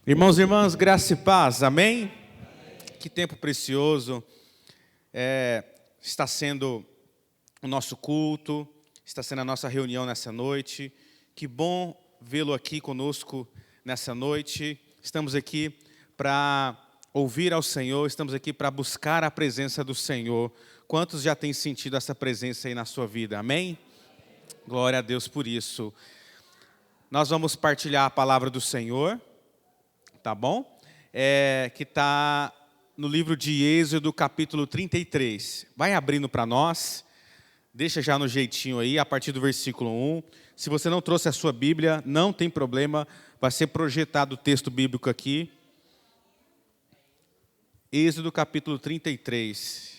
Irmãos e irmãs, graça e paz, amém? Que tempo precioso está sendo o nosso culto, está sendo a nossa reunião nessa noite. Que bom vê-lo aqui conosco nessa noite. Estamos aqui para ouvir ao Senhor, estamos aqui para buscar a presença do Senhor. Quantos já têm sentido essa presença aí na sua vida, amém? Glória a Deus por isso. Nós vamos partilhar a palavra do Senhor. Tá bom? Que está no livro de Êxodo, capítulo 33. Vai abrindo para nós, deixa já no jeitinho aí, a partir do versículo 1. Se você não trouxe a sua Bíblia, não tem problema, vai ser projetado o texto bíblico aqui. Êxodo, capítulo 33.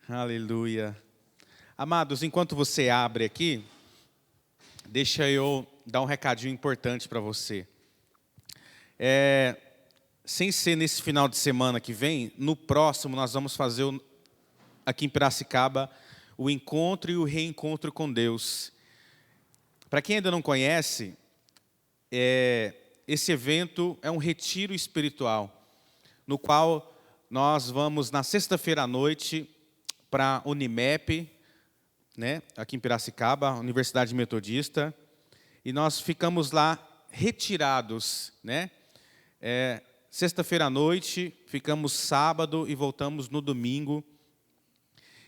Aleluia. Amados, enquanto você abre aqui, deixa eu dar um recadinho importante para você. Sem ser nesse final de semana que vem, no próximo nós vamos fazer aqui em Piracicaba o encontro e o reencontro com Deus. Para quem ainda não conhece, esse evento é um retiro espiritual, no qual nós vamos na sexta-feira à noite para a Unimep, né, aqui em Piracicaba, Universidade Metodista, e nós ficamos lá retirados, né? Sexta-feira à noite, ficamos sábado e voltamos no domingo.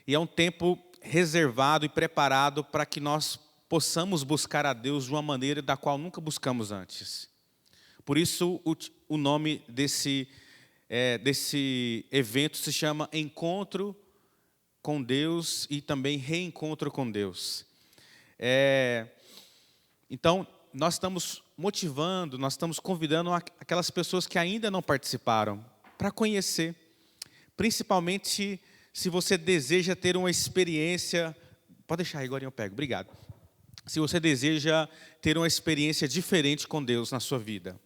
E é um tempo reservado e preparado para que nós possamos buscar a Deus de uma maneira da qual nunca buscamos antes. Por isso o nome desse evento se chama Encontro com Deus e também Reencontro com Deus. Então, nós estamos motivando, nós estamos convidando aquelas pessoas que ainda não participaram para conhecer. Principalmente se você deseja ter uma experiência... Pode deixar aí, agora eu pego, obrigado. Se você deseja ter uma experiência diferente com Deus na sua vida.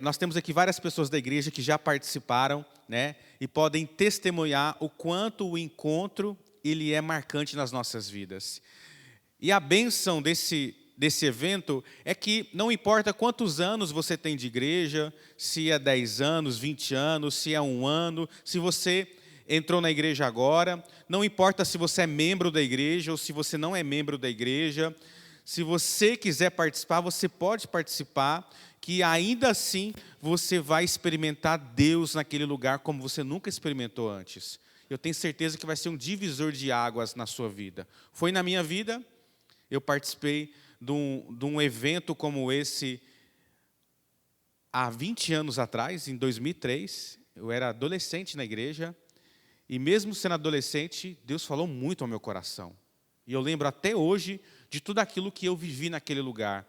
Nós temos aqui várias pessoas da igreja que já participaram, né, e podem testemunhar o quanto o encontro ele é marcante nas nossas vidas. E a bênção desse evento é que não importa quantos anos você tem de igreja, se é 10 anos, 20 anos, se é 1 ano, se você entrou na igreja agora, não importa se você é membro da igreja ou se você não é membro da igreja, se você quiser participar, você pode participar, que ainda assim você vai experimentar Deus naquele lugar como você nunca experimentou antes. Eu tenho certeza que vai ser um divisor de águas na sua vida. Foi na minha vida, eu participei de um evento como esse há 20 anos atrás, em 2003. Eu era adolescente na igreja, e mesmo sendo adolescente, Deus falou muito ao meu coração. E eu lembro até hoje de tudo aquilo que eu vivi naquele lugar.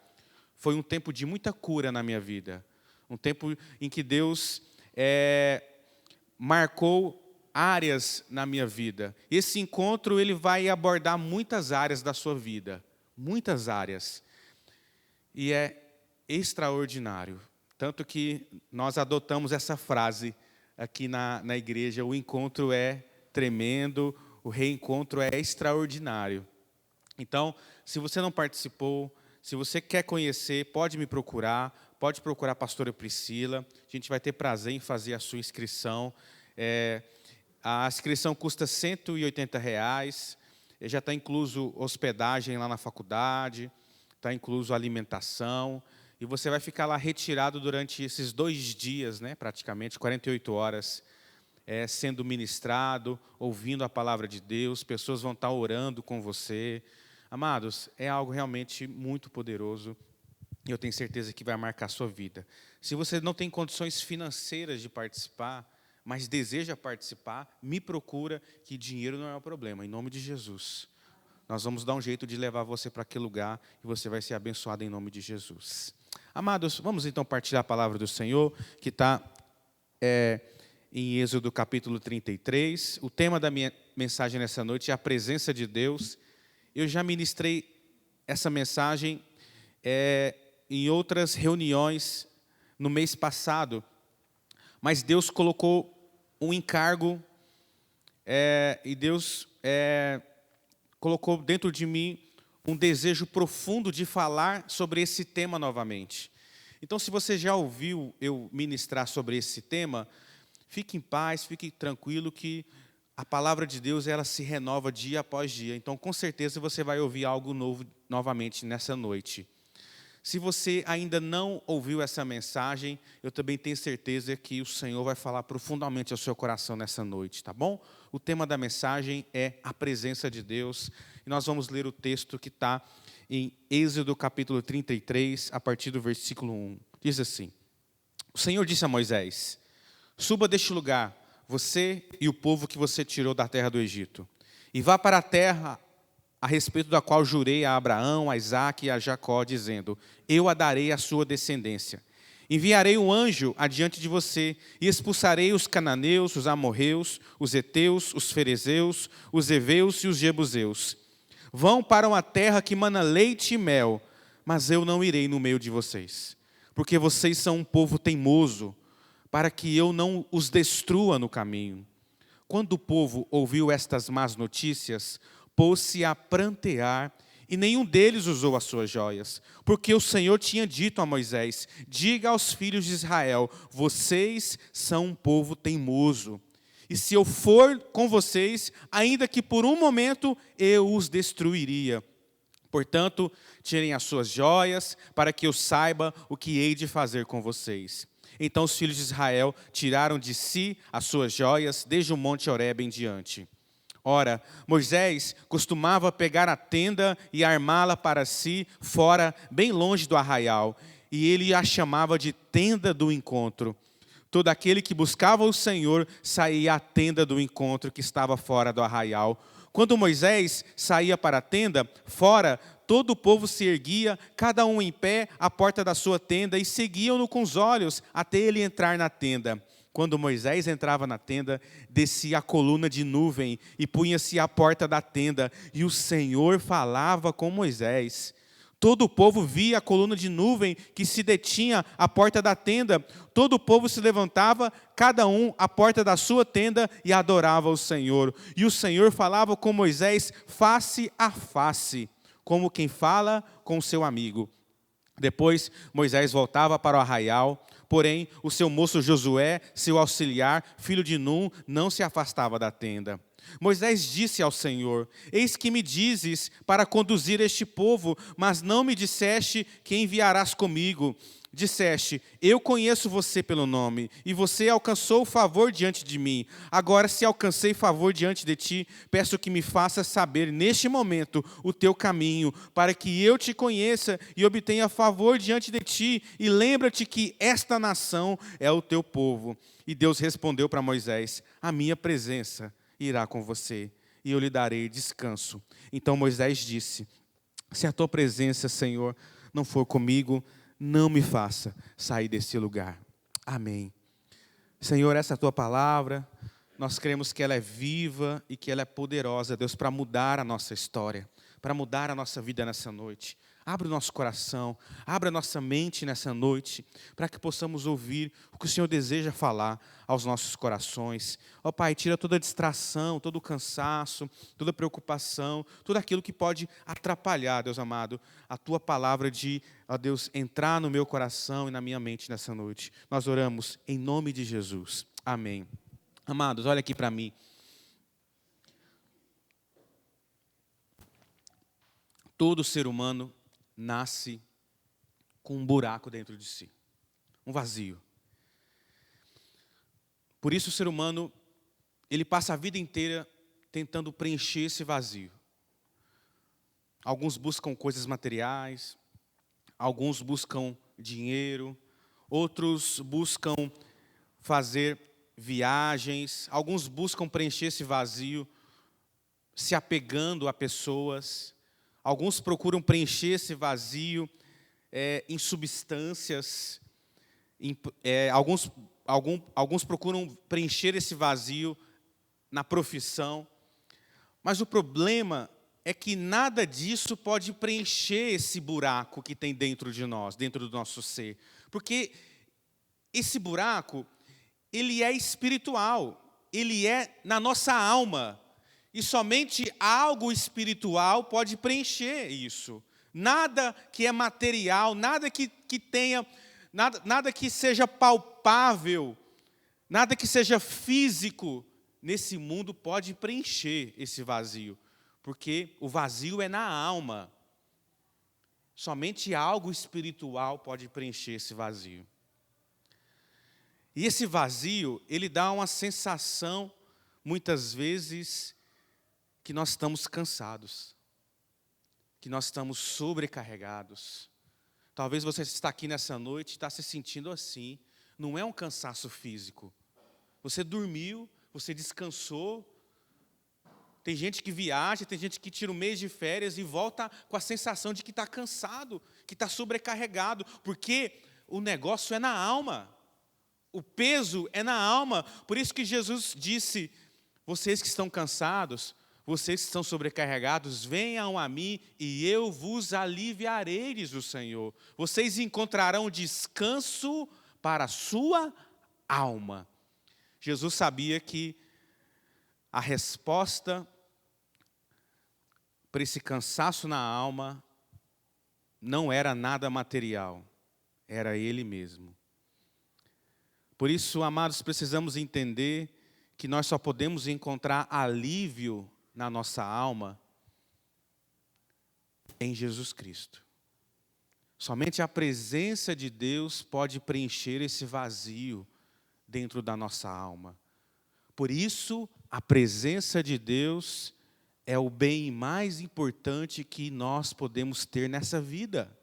Foi um tempo de muita cura na minha vida. Um tempo em que Deus marcou áreas na minha vida. Esse encontro ele vai abordar muitas áreas da sua vida. Muitas áreas. E é extraordinário. Tanto que nós adotamos essa frase aqui na igreja. O encontro é tremendo, o reencontro é extraordinário. Então, se você não participou, se você quer conhecer, pode me procurar, pode procurar a pastora Priscila. A gente vai ter prazer em fazer a sua inscrição. A inscrição custa R$180. Já está incluso hospedagem lá na faculdade, está incluso alimentação. E você vai ficar lá retirado durante esses 2 dias, né, praticamente, 48 horas, sendo ministrado, ouvindo a palavra de Deus. Pessoas vão estar orando com você. Amados, é algo realmente muito poderoso e eu tenho certeza que vai marcar a sua vida. Se você não tem condições financeiras de participar, mas deseja participar, me procura, que dinheiro não é o problema, em nome de Jesus. Nós vamos dar um jeito de levar você para aquele lugar e você vai ser abençoado em nome de Jesus. Amados, vamos então partilhar a palavra do Senhor, que está em Êxodo capítulo 33. O tema da minha mensagem nessa noite é a presença de Deus. Eu já ministrei essa mensagem em outras reuniões no mês passado, mas Deus colocou um encargo e Deus colocou dentro de mim um desejo profundo de falar sobre esse tema novamente. Então, se você já ouviu eu ministrar sobre esse tema, fique em paz, fique tranquilo que a palavra de Deus ela se renova dia após dia. Então, com certeza, você vai ouvir algo novo novamente nessa noite. Se você ainda não ouviu essa mensagem, eu também tenho certeza que o Senhor vai falar profundamente ao seu coração nessa noite, tá bom? O tema da mensagem é a presença de Deus. E nós vamos ler o texto que está em Êxodo capítulo 33, a partir do versículo 1. Diz assim: O Senhor disse a Moisés: Suba deste lugar, você e o povo que você tirou da terra do Egito, e vá para a terra a respeito da qual jurei a Abraão, a Isaque e a Jacó, dizendo: Eu a darei à sua descendência. Enviarei um anjo adiante de você, e expulsarei os cananeus, os amorreus, os heteus, os ferezeus, os heveus e os jebuseus. Vão para uma terra que mana leite e mel, mas eu não irei no meio de vocês, porque vocês são um povo teimoso, para que eu não os destrua no caminho. Quando o povo ouviu estas más notícias, pôs-se a prantear, e nenhum deles usou as suas joias, porque o Senhor tinha dito a Moisés: Diga aos filhos de Israel, vocês são um povo teimoso. E se eu for com vocês, ainda que por um momento, eu os destruiria. Portanto, tirem as suas joias, para que eu saiba o que hei de fazer com vocês. Então os filhos de Israel tiraram de si as suas joias, desde o monte Horebe em diante. Ora, Moisés costumava pegar a tenda e armá-la para si, fora, bem longe do arraial, e ele a chamava de tenda do encontro. Todo aquele que buscava o Senhor saía à tenda do encontro que estava fora do arraial. Quando Moisés saía para a tenda, fora, todo o povo se erguia, cada um em pé, à porta da sua tenda, e seguiam-no com os olhos, até ele entrar na tenda. Quando Moisés entrava na tenda, descia a coluna de nuvem, e punha-se à porta da tenda, e o Senhor falava com Moisés. Todo o povo via a coluna de nuvem que se detinha à porta da tenda. Todo o povo se levantava, cada um à porta da sua tenda, e adorava o Senhor. E o Senhor falava com Moisés face a face, como quem fala com seu amigo. Depois Moisés voltava para o arraial, porém o seu moço Josué, seu auxiliar, filho de Num, não se afastava da tenda. Moisés disse ao Senhor: Eis que me dizes para conduzir este povo, mas não me disseste que enviarás comigo. Disseste: Eu conheço você pelo nome, e você alcançou favor diante de mim. Agora, se alcancei favor diante de ti, peço que me faças saber neste momento o teu caminho, para que eu te conheça e obtenha favor diante de ti. E lembra-te que esta nação é o teu povo. E Deus respondeu para Moisés: A minha presença irá com você, e eu lhe darei descanso. Então Moisés disse: Se a tua presença, Senhor, não for comigo, não me faça sair desse lugar. Amém. Senhor, essa é a tua palavra, nós cremos que ela é viva e que ela é poderosa, Deus, para mudar a nossa história, para mudar a nossa vida nessa noite. Abre o nosso coração, abre a nossa mente nessa noite, para que possamos ouvir o que o Senhor deseja falar aos nossos corações. Ó Pai, tira toda a distração, todo o cansaço, toda a preocupação, tudo aquilo que pode atrapalhar, Deus amado, a Tua palavra de, ó Deus, entrar no meu coração e na minha mente nessa noite. Nós oramos em nome de Jesus. Amém. Amados, olha aqui para mim. Todo ser humano nasce com um buraco dentro de si, um vazio. Por isso o ser humano, ele passa a vida inteira tentando preencher esse vazio. Alguns buscam coisas materiais, alguns buscam dinheiro, outros buscam fazer viagens, alguns buscam preencher esse vazio se apegando a pessoas. Alguns procuram preencher esse vazio em substâncias. Alguns procuram preencher esse vazio na profissão. Mas o problema é que nada disso pode preencher esse buraco que tem dentro de nós, dentro do nosso ser. Porque esse buraco, ele é espiritual. ele é na nossa alma. E somente algo espiritual pode preencher isso. Nada que é material, nada que tenha, nada que seja palpável, nada que seja físico nesse mundo pode preencher esse vazio. Porque o vazio é na alma. Somente algo espiritual pode preencher esse vazio. E esse vazio, ele dá uma sensação, muitas vezes, que nós estamos cansados, que nós estamos sobrecarregados. Talvez você está aqui nessa noite e está se sentindo assim. Não é um cansaço físico. Você dormiu, você descansou. Tem gente que viaja, tem gente que tira um mês de férias e volta com a sensação de que está cansado, que está sobrecarregado, porque o negócio é na alma. O peso é na alma. Por isso que Jesus disse, vocês que estão cansados, vocês que estão sobrecarregados, venham a mim e eu vos aliviarei, diz o Senhor. Vocês encontrarão descanso para a sua alma. Jesus sabia que a resposta para esse cansaço na alma não era nada material, era Ele mesmo. Por isso, amados, precisamos entender que nós só podemos encontrar alívio na nossa alma em Jesus Cristo. Somente a presença de Deus pode preencher esse vazio dentro da nossa alma. Por isso, a presença de Deus é o bem mais importante que nós podemos ter nessa vida.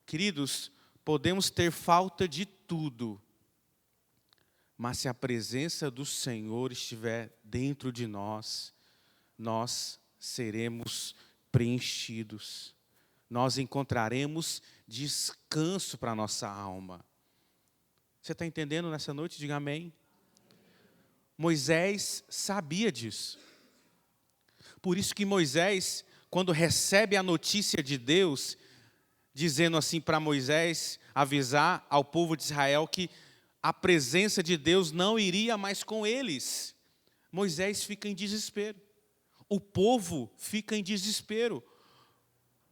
Queridos, podemos ter falta de tudo, mas se a presença do Senhor estiver dentro de nós, nós seremos preenchidos. Nós encontraremos descanso para a nossa alma. Você está entendendo nessa noite? Diga amém. Moisés sabia disso. Por isso que Moisés, quando recebe a notícia de Deus, dizendo assim para Moisés, avisar ao povo de Israel que a presença de Deus não iria mais com eles. Moisés fica em desespero. O povo fica em desespero.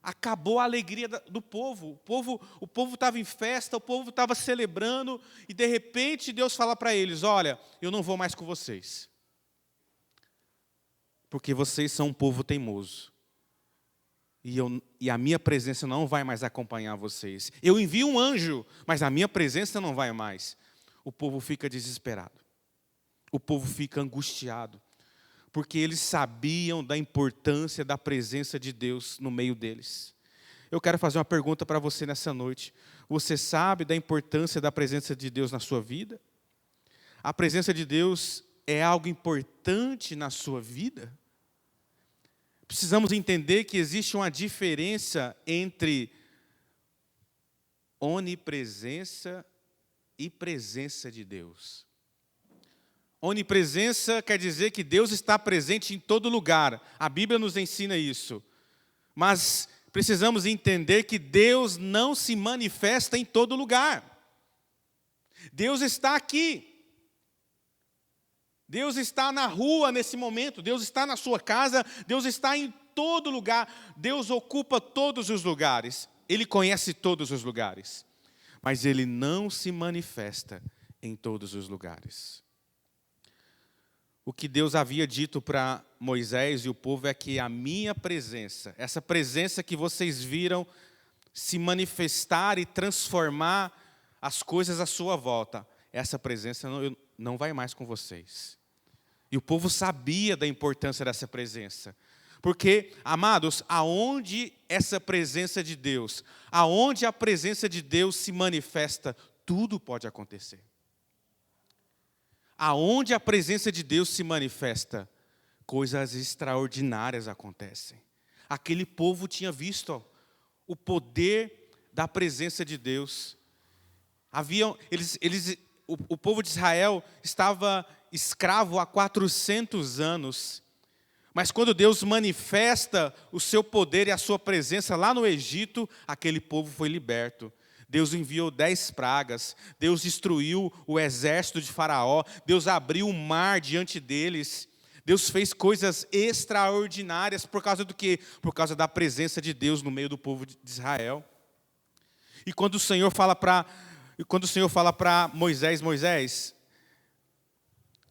Acabou a alegria do povo. O povo estava em festa, o povo estava celebrando, e de repente Deus fala para eles, olha, eu não vou mais com vocês. Porque vocês são um povo teimoso. E a minha presença não vai mais acompanhar vocês. Eu envio um anjo, mas a minha presença não vai mais. O povo fica desesperado. O povo fica angustiado. Porque eles sabiam da importância da presença de Deus no meio deles. Eu quero fazer uma pergunta para você nessa noite. Você sabe da importância da presença de Deus na sua vida? A presença de Deus é algo importante na sua vida? Precisamos entender que existe uma diferença entre onipresença e presença de Deus. Onipresença quer dizer que Deus está presente em todo lugar. A Bíblia nos ensina isso. Mas precisamos entender que Deus não se manifesta em todo lugar. Deus está aqui. Deus está na rua nesse momento, Deus está na sua casa, Deus está em todo lugar, Deus ocupa todos os lugares, Ele conhece todos os lugares, mas Ele não se manifesta em todos os lugares. O que Deus havia dito para Moisés e o povo é que a minha presença, essa presença que vocês viram se manifestar e transformar as coisas à sua volta, essa presença não vai mais com vocês. E o povo sabia da importância dessa presença. Porque, amados, aonde essa presença de Deus, aonde a presença de Deus se manifesta, tudo pode acontecer. Aonde a presença de Deus se manifesta, coisas extraordinárias acontecem. Aquele povo tinha visto o poder da presença de Deus. O povo de Israel estava escravo há 400 anos. Mas quando Deus manifesta o seu poder e a sua presença lá no Egito, aquele povo foi liberto. Deus enviou 10 pragas, Deus destruiu o exército de Faraó, Deus abriu o mar diante deles, Deus fez coisas extraordinárias por causa do quê? Por causa da presença de Deus no meio do povo de Israel. E quando o Senhor fala para Moisés, Moisés,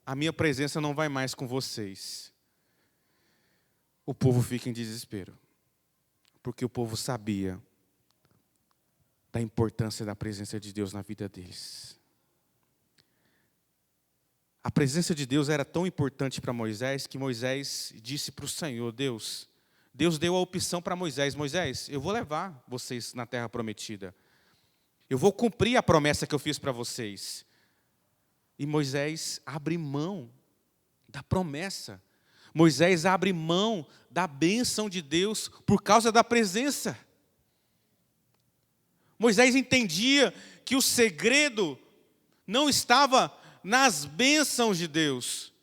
a minha presença não vai mais com vocês. O povo fica em desespero, porque o povo sabia da importância da presença de Deus na vida deles. A presença de Deus era tão importante para Moisés, que Moisés disse para o Senhor, Deus deu a opção para Moisés, Moisés, eu vou levar vocês na terra prometida. Eu vou cumprir a promessa que eu fiz para vocês. E Moisés abre mão da promessa. Moisés abre mão da bênção de Deus por causa da presença. Moisés entendia que o segredo não estava nas bênçãos de Deus.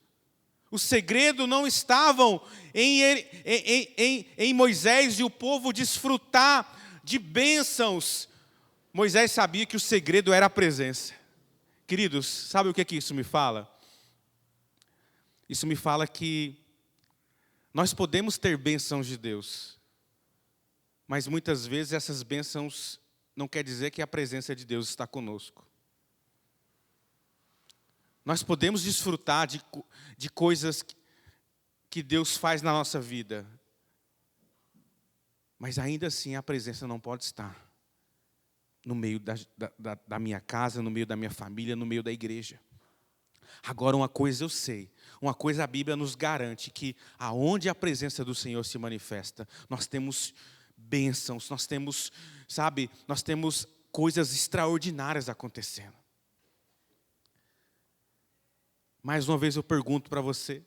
O segredo não estava em Moisés e o povo desfrutar de bênçãos. Moisés sabia que o segredo era a presença. Queridos, sabe o que isso me fala? Isso me fala que nós podemos ter bênçãos de Deus, mas muitas vezes essas bênçãos não quer dizer que a presença de Deus está conosco. Nós podemos desfrutar de coisas que Deus faz na nossa vida, mas ainda assim a presença não pode estar no meio da minha casa, no meio da minha família, no meio da igreja. Agora, uma coisa eu sei, uma coisa a Bíblia nos garante, que aonde a presença do Senhor se manifesta, nós temos bênçãos, nós temos coisas extraordinárias acontecendo. Mais uma vez eu pergunto para você,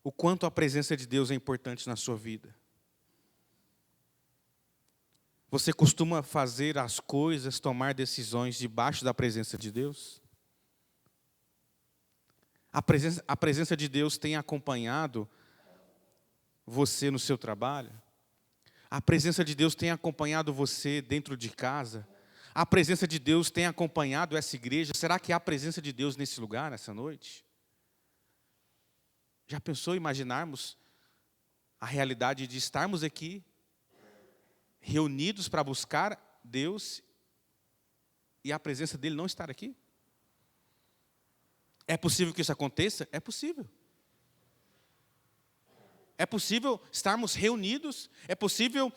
o quanto a presença de Deus é importante na sua vida? Você costuma fazer as coisas, tomar decisões debaixo da presença de Deus? A presença de Deus tem acompanhado você no seu trabalho? A presença de Deus tem acompanhado você dentro de casa? A presença de Deus tem acompanhado essa igreja? Será que há a presença de Deus nesse lugar, nessa noite? Já pensou em imaginarmos a realidade de estarmos aqui, reunidos para buscar Deus, e a presença dEle não estar aqui? É possível que isso aconteça? É possível. É possível estarmos reunidos, é possível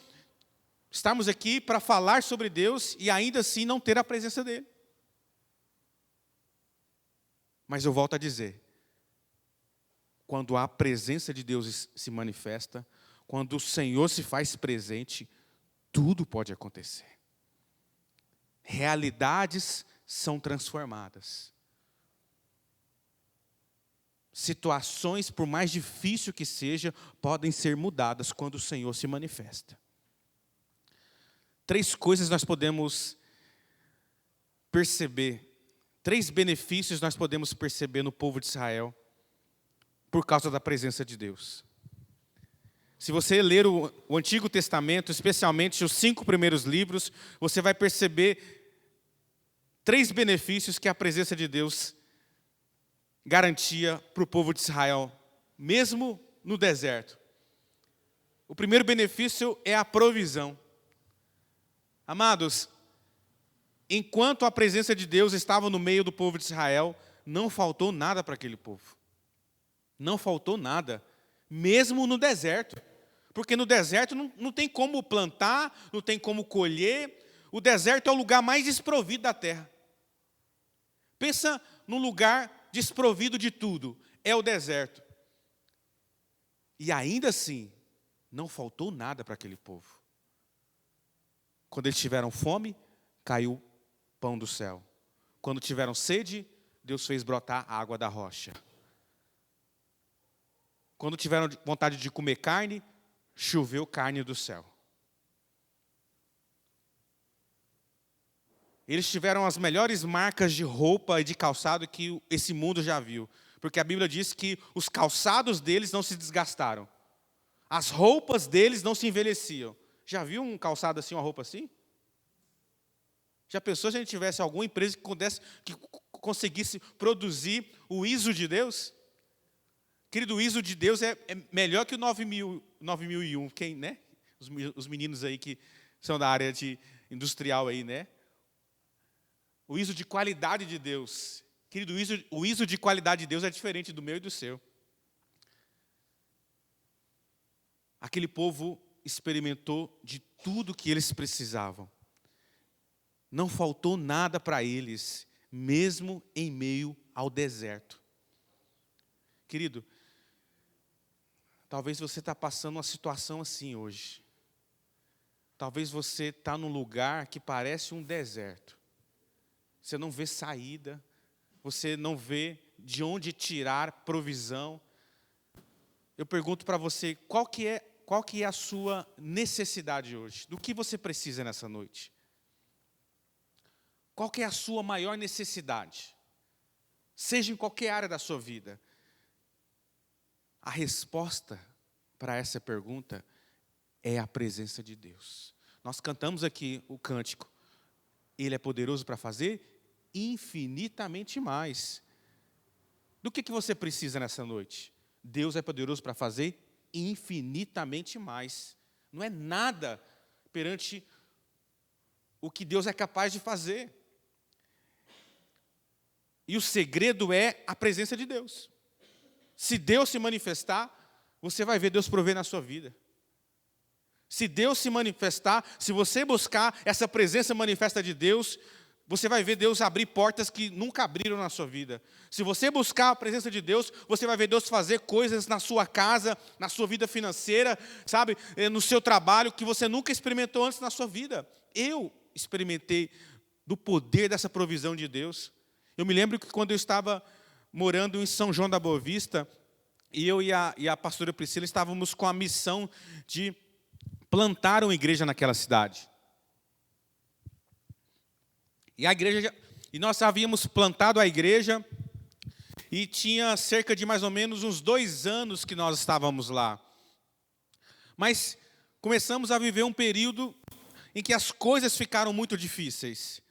estarmos aqui para falar sobre Deus e ainda assim não ter a presença dEle. Mas eu volto a dizer, quando a presença de Deus se manifesta, quando o Senhor se faz presente, tudo pode acontecer. Realidades são transformadas. Situações, por mais difícil que seja, podem ser mudadas quando o Senhor se manifesta. 3 coisas nós podemos perceber, 3 benefícios nós podemos perceber no povo de Israel por causa da presença de Deus. Se você ler o Antigo Testamento, especialmente os 5 primeiros livros, você vai perceber 3 benefícios que a presença de Deus garantia para o povo de Israel, mesmo no deserto. O primeiro benefício é a provisão. Amados, enquanto a presença de Deus estava no meio do povo de Israel, não faltou nada para aquele povo. Não faltou nada, mesmo no deserto. Porque no deserto não tem como plantar, não tem como colher. O deserto é o lugar mais desprovido da terra. Pensa num lugar desprovido de tudo, é o deserto. E ainda assim, não faltou nada para aquele povo. Quando eles tiveram fome, caiu pão do céu. Quando tiveram sede, Deus fez brotar água da rocha. Quando tiveram vontade de comer carne, choveu carne do céu. Eles tiveram as melhores marcas de roupa e de calçado que esse mundo já viu. Porque a Bíblia diz que os calçados deles não se desgastaram. As roupas deles não se envelheciam. Já viu um calçado assim, uma roupa assim? Já pensou se a gente tivesse alguma empresa que conseguisse produzir o ISO de Deus? Querido, o ISO de Deus é melhor que o 9001. Quem, né? Os meninos aí que são da área industrial aí, né? O ISO de qualidade de Deus. Querido, o ISO de qualidade de Deus é diferente do meu e do seu. Aquele povo experimentou de tudo que eles precisavam. Não faltou nada para eles, mesmo em meio ao deserto. Querido, talvez você está passando uma situação assim hoje. Talvez você está num lugar que parece um deserto. Você não vê saída, você não vê de onde tirar provisão. Eu pergunto para você, qual que é a sua necessidade hoje? Do que você precisa nessa noite? Qual que é a sua maior necessidade? Seja em qualquer área da sua vida. A resposta para essa pergunta é a presença de Deus. Nós cantamos aqui o cântico. Ele é poderoso para fazer infinitamente mais. Do que você precisa nessa noite? Deus é poderoso para fazer infinitamente mais. Não é nada perante o que Deus é capaz de fazer. E o segredo é a presença de Deus. Se Deus se manifestar, você vai ver Deus prover na sua vida. Se Deus se manifestar, se você buscar essa presença manifesta de Deus, você vai ver Deus abrir portas que nunca abriram na sua vida. Se você buscar a presença de Deus, você vai ver Deus fazer coisas na sua casa, na sua vida financeira, sabe, no seu trabalho, que você nunca experimentou antes na sua vida. Eu experimentei do poder dessa provisão de Deus. Eu me lembro que quando eu estava morando em São João da Boa Vista, e eu e a pastora Priscila estávamos com a missão de plantar uma igreja naquela cidade. E nós havíamos plantado a igreja, e tinha cerca de mais ou menos uns 2 anos que nós estávamos lá. Mas começamos a viver um período em que as coisas ficaram muito difíceis.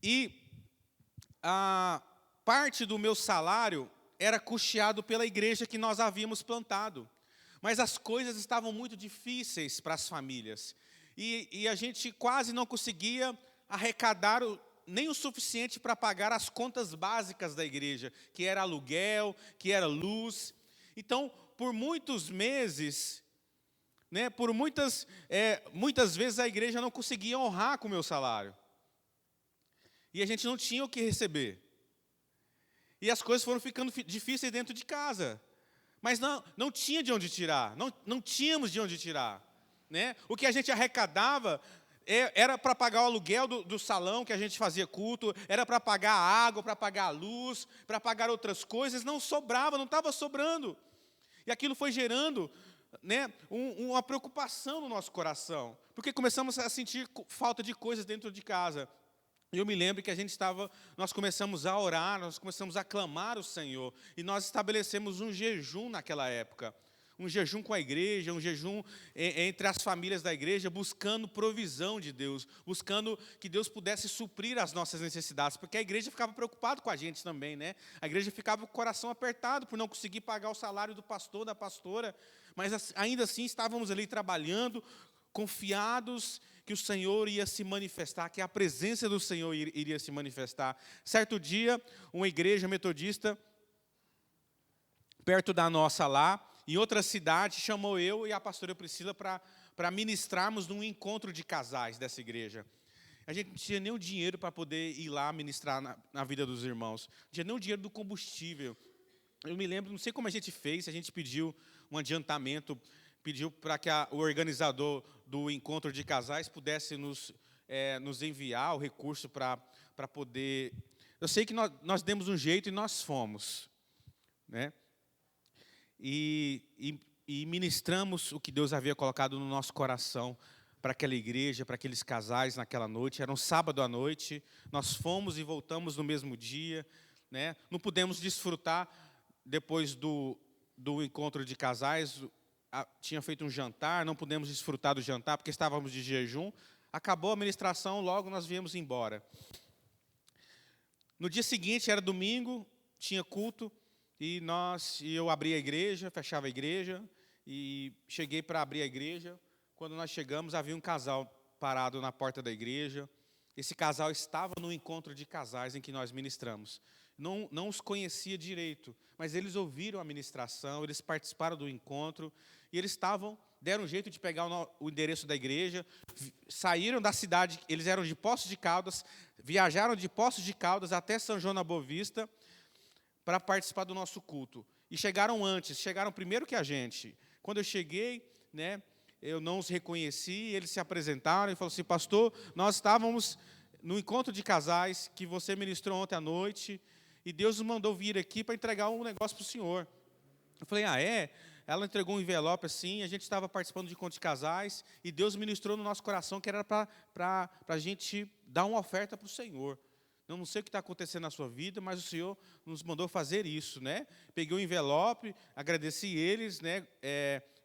E a parte do meu salário era custeado pela igreja que nós havíamos plantado. Mas as coisas estavam muito difíceis para as famílias. E a gente quase não conseguia arrecadar nem o suficiente para pagar as contas básicas da igreja, que era aluguel, que era luz. Então, por muitos meses, né, muitas vezes a igreja não conseguia honrar com o meu salário. E a gente não tinha o que receber. E as coisas foram ficando difíceis dentro de casa. Mas não tinha de onde tirar, não tínhamos de onde tirar. Né? O que a gente arrecadava era para pagar o aluguel do salão que a gente fazia culto, era para pagar a água, para pagar a luz, para pagar outras coisas, não sobrava, não estava sobrando. E aquilo foi gerando, né, uma preocupação no nosso coração, porque começamos a sentir falta de coisas dentro de casa. E eu me lembro que nós começamos a orar, nós começamos a clamar o Senhor, e nós estabelecemos um jejum naquela época, um jejum com a igreja, um jejum entre as famílias da igreja, buscando provisão de Deus, buscando que Deus pudesse suprir as nossas necessidades, porque a igreja ficava preocupada com a gente também, né? A igreja ficava com o coração apertado por não conseguir pagar o salário do pastor, da pastora, mas ainda assim estávamos ali trabalhando, confiados que o Senhor ia se manifestar, que a presença do Senhor iria se manifestar. Certo dia, uma igreja metodista, perto da nossa lá, em outra cidade, chamou eu e a pastora Priscila para ministrarmos num encontro de casais dessa igreja. A gente não tinha nem o dinheiro para poder ir lá ministrar na vida dos irmãos. Não tinha nem o dinheiro do combustível. Eu me lembro, não sei como a gente fez, a gente pediu um adiantamento, pediu para que o organizador do encontro de casais pudesse nos enviar o recurso para poder... Eu sei que nós demos um jeito e nós fomos, né? E ministramos o que Deus havia colocado no nosso coração para aquela igreja, para aqueles casais naquela noite. Era um sábado à noite, nós fomos e voltamos no mesmo dia, né? Não pudemos desfrutar depois do encontro de casais, tinha feito um jantar, não pudemos desfrutar do jantar porque estávamos de jejum, Acabou a ministração, logo nós viemos embora. No dia seguinte, era domingo, tinha culto, e eu abri a igreja, fechava a igreja, e cheguei para abrir a igreja. Quando nós chegamos, havia um casal parado na porta da igreja. Esse casal estava no encontro de casais em que nós ministramos. Não os conhecia direito, mas eles ouviram a ministração, eles participaram do encontro, e eles deram um jeito de pegar o endereço da igreja, saíram da cidade, eles eram de Poços de Caldas, viajaram de Poços de Caldas até São João da Boa Vista para participar do nosso culto. E chegaram primeiro que a gente. Quando eu cheguei, né, eu não os reconheci, eles se apresentaram e falaram assim: pastor, nós estávamos no encontro de casais que você ministrou ontem à noite, e Deus nos mandou vir aqui para entregar um negócio para o senhor. Eu falei: ah, é? Ela entregou um envelope assim, a gente estava participando de encontro de casais, e Deus ministrou no nosso coração que era para a gente dar uma oferta para o Senhor. Eu não sei o que está acontecendo na sua vida, mas o Senhor nos mandou fazer isso, né? Peguei o envelope, agradeci eles, né?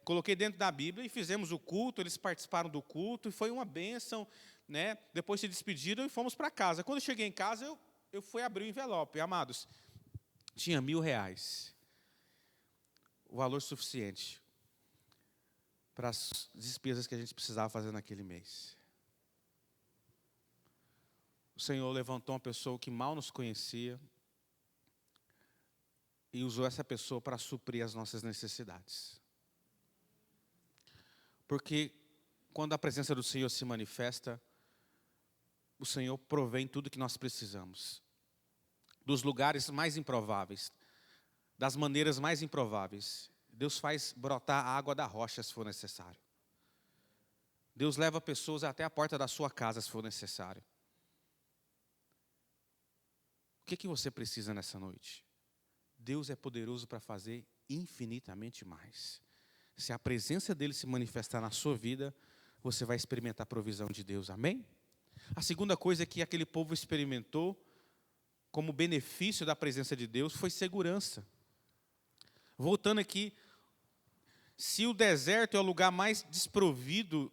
Coloquei dentro da Bíblia e fizemos o culto, eles participaram do culto, e foi uma bênção, né? Depois se despediram e fomos para casa. Quando eu cheguei em casa, eu fui abrir o envelope, amados, tinha R$1.000. O valor suficiente para as despesas que a gente precisava fazer naquele mês. O Senhor levantou uma pessoa que mal nos conhecia e usou essa pessoa para suprir as nossas necessidades. Porque quando a presença do Senhor se manifesta, o Senhor provém tudo que nós precisamos. Dos lugares mais improváveis, das maneiras mais improváveis. Deus faz brotar a água da rocha se for necessário. Deus leva pessoas até a porta da sua casa se for necessário. O que você precisa nessa noite? Deus é poderoso para fazer infinitamente mais. Se a presença dele se manifestar na sua vida, você vai experimentar a provisão de Deus, amém? A segunda coisa que aquele povo experimentou como benefício da presença de Deus foi segurança. Voltando aqui, se o deserto é o lugar mais desprovido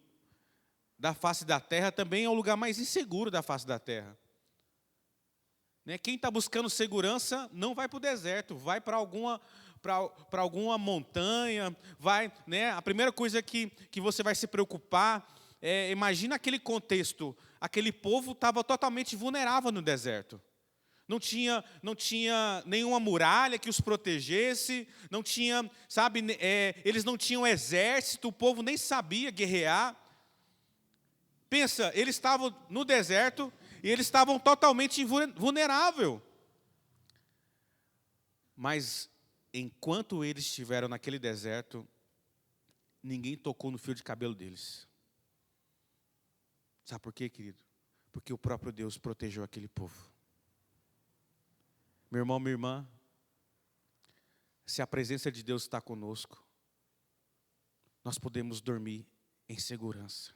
da face da terra, também é o lugar mais inseguro da face da terra. Quem está buscando segurança não vai para o deserto, vai para alguma montanha, vai, a primeira coisa que você vai se preocupar imagina aquele contexto, aquele povo estava totalmente vulnerável no deserto. Não tinha nenhuma muralha que os protegesse, não tinha, eles não tinham exército, o povo nem sabia guerrear. Pensa, eles estavam no deserto e eles estavam totalmente vulneráveis. Mas, enquanto eles estiveram naquele deserto, ninguém tocou no fio de cabelo deles. Sabe por quê, querido? Porque o próprio Deus protegeu aquele povo. Meu irmão, minha irmã, se a presença de Deus está conosco, nós podemos dormir em segurança.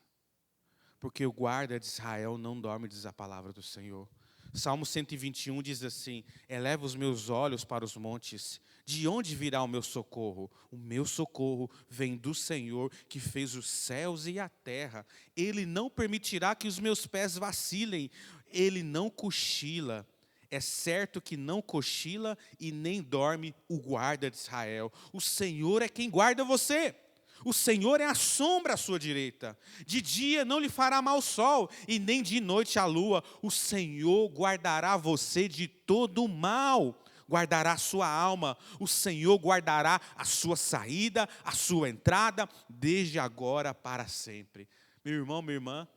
Porque o guarda de Israel não dorme, diz a palavra do Senhor. Salmo 121 diz assim: eleva os meus olhos para os montes, de onde virá o meu socorro? O meu socorro vem do Senhor, que fez os céus e a terra. Ele não permitirá que os meus pés vacilem, ele não cochila. É certo que não cochila e nem dorme o guarda de Israel. O Senhor é quem guarda você. O Senhor é a sombra à sua direita. De dia não lhe fará mal o sol, e nem de noite a lua. O Senhor guardará você de todo o mal. Guardará a sua alma. O Senhor guardará a sua saída, a sua entrada, desde agora para sempre. Meu irmão, minha irmã,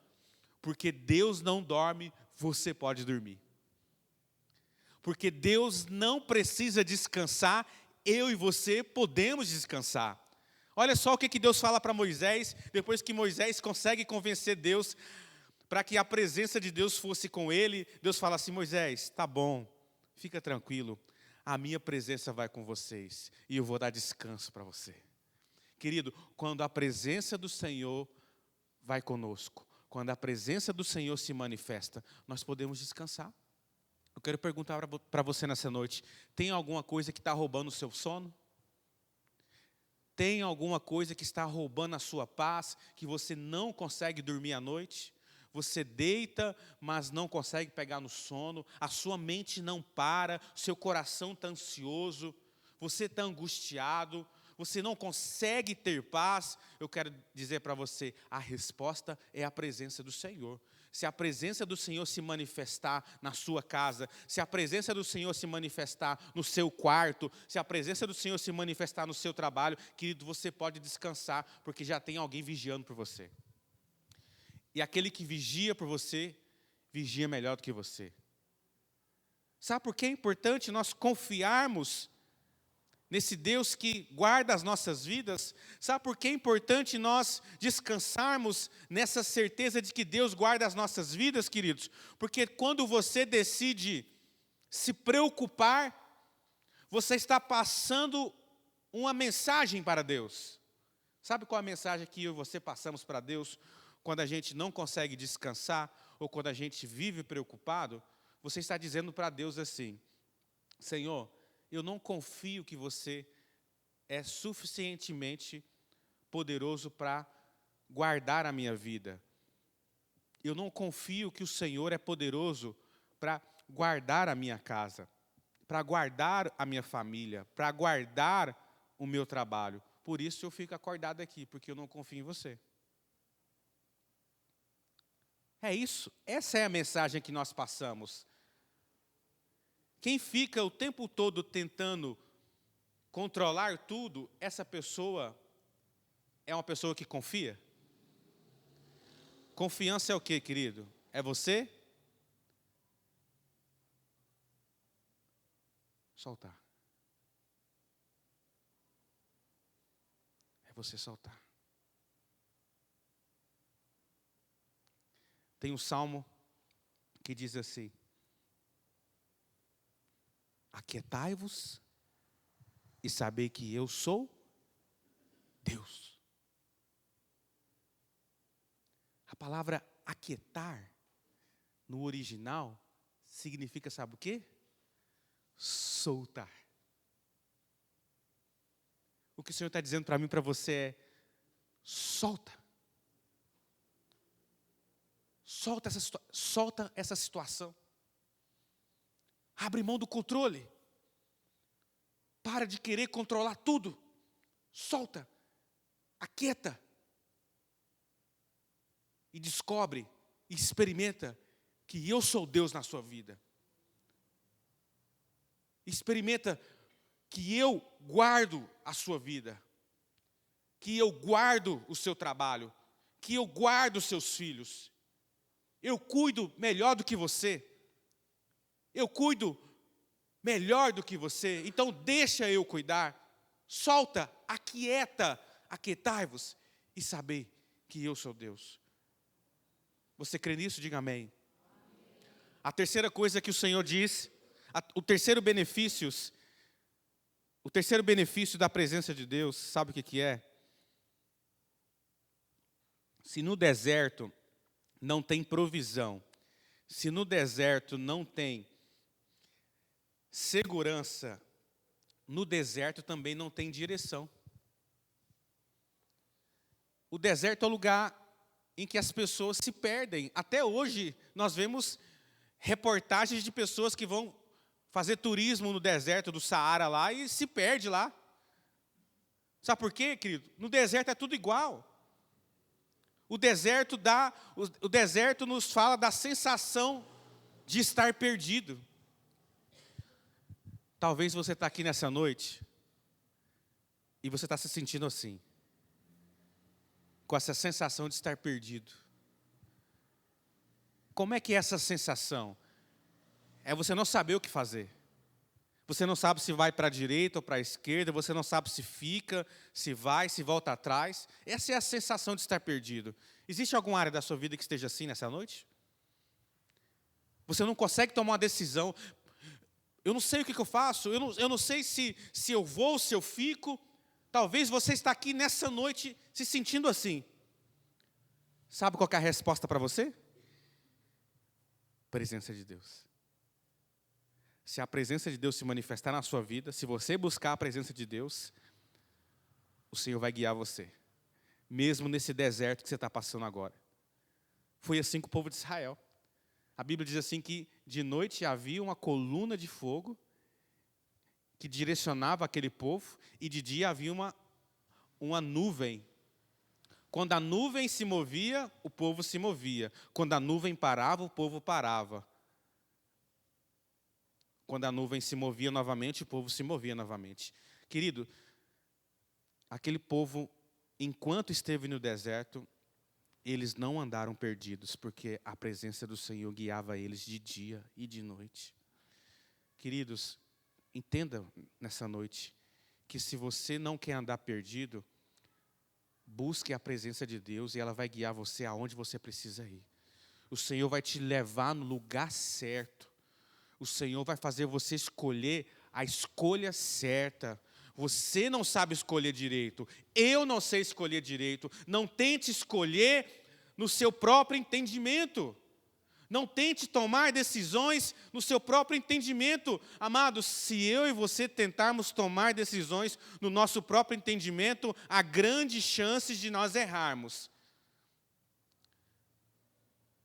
porque Deus não dorme, você pode dormir. Porque Deus não precisa descansar, eu e você podemos descansar. Olha só o que Deus fala para Moisés, depois que Moisés consegue convencer Deus para que a presença de Deus fosse com ele. Deus fala assim: Moisés, tá bom, fica tranquilo, a minha presença vai com vocês e eu vou dar descanso para você. Querido, quando a presença do Senhor vai conosco, quando a presença do Senhor se manifesta, nós podemos descansar. Eu quero perguntar para você nessa noite: tem alguma coisa que está roubando o seu sono? Tem alguma coisa que está roubando a sua paz, que você não consegue dormir à noite? Você deita, mas não consegue pegar no sono, a sua mente não para, seu coração está ansioso, você está angustiado, você não consegue ter paz. Eu quero dizer para você, a resposta é a presença do Senhor. Se a presença do Senhor se manifestar na sua casa, se a presença do Senhor se manifestar no seu quarto, se a presença do Senhor se manifestar no seu trabalho, querido, você pode descansar, porque já tem alguém vigiando por você. E aquele que vigia por você, vigia melhor do que você. Sabe por que é importante nós confiarmos nesse Deus que guarda as nossas vidas? Sabe por que é importante nós descansarmos nessa certeza de que Deus guarda as nossas vidas, queridos? Porque quando você decide se preocupar, você está passando uma mensagem para Deus. Sabe qual é a mensagem que eu e você passamos para Deus quando a gente não consegue descansar ou quando a gente vive preocupado? Você está dizendo para Deus assim: Senhor, eu não confio que você é suficientemente poderoso para guardar a minha vida. Eu não confio que o Senhor é poderoso para guardar a minha casa, para guardar a minha família, para guardar o meu trabalho. Por isso eu fico acordado aqui, porque eu não confio em você. É isso, essa é a mensagem que nós passamos. Quem fica o tempo todo tentando controlar tudo, essa pessoa é uma pessoa que confia? Confiança é o quê, querido? É você soltar. É você soltar. Tem um salmo que diz assim: aquietai-vos e sabei que eu sou Deus. A palavra aquietar, no original, significa, sabe o quê? Soltar. O que o Senhor está dizendo para mim e para você é: solta. Solta essa situação. Abre mão do controle. Para de querer controlar tudo. Solta. Aquieta. E descobre, e experimenta que eu sou Deus na sua vida. Experimenta que eu guardo a sua vida. Que eu guardo o seu trabalho. Que eu guardo os seus filhos. Eu cuido melhor do que você. Eu cuido melhor do que você. Então deixa eu cuidar. Solta, aquieta, aquietai-vos e sabei que eu sou Deus. Você crê nisso? Diga amém. A terceira coisa que o Senhor diz, o terceiro benefício da presença de Deus, sabe o que é? Se no deserto não tem provisão, se no deserto não tem segurança, no deserto também não tem direção. O deserto é o lugar em que as pessoas se perdem. Até hoje nós vemos reportagens de pessoas que vão fazer turismo no deserto do Saara lá e se perde lá. Sabe por quê, querido? No deserto é tudo igual. O deserto nos fala da sensação de estar perdido. Talvez você está aqui nessa noite e você está se sentindo assim, com essa sensação de estar perdido. Como é que é essa sensação? É você não saber o que fazer. Você não sabe se vai para a direita ou para a esquerda, você não sabe se fica, se vai, se volta atrás. Essa é a sensação de estar perdido. Existe alguma área da sua vida que esteja assim nessa noite? Você não consegue tomar uma decisão. Eu não sei o que eu faço, eu não sei se eu vou, se eu fico. Talvez você está aqui nessa noite se sentindo assim. Sabe qual é a resposta para você? Presença de Deus. Se a presença de Deus se manifestar na sua vida, se você buscar a presença de Deus, o Senhor vai guiar você. Mesmo nesse deserto que você está passando agora. Foi assim com o povo de Israel. A Bíblia diz assim que de noite havia uma coluna de fogo que direcionava aquele povo, e de dia havia uma nuvem. Quando a nuvem se movia, o povo se movia. Quando a nuvem parava, o povo parava. Quando a nuvem se movia novamente, o povo se movia novamente. Querido, aquele povo, enquanto esteve no deserto, eles não andaram perdidos, porque a presença do Senhor guiava eles de dia e de noite. Queridos, entenda nessa noite que se você não quer andar perdido, busque a presença de Deus e ela vai guiar você aonde você precisa ir. O Senhor vai te levar no lugar certo. O Senhor vai fazer você escolher a escolha certa. Você não sabe escolher direito. Eu não sei escolher direito. Não tente escolher no seu próprio entendimento. Não tente tomar decisões no seu próprio entendimento. Amados, se eu e você tentarmos tomar decisões no nosso próprio entendimento, há grandes chances de nós errarmos.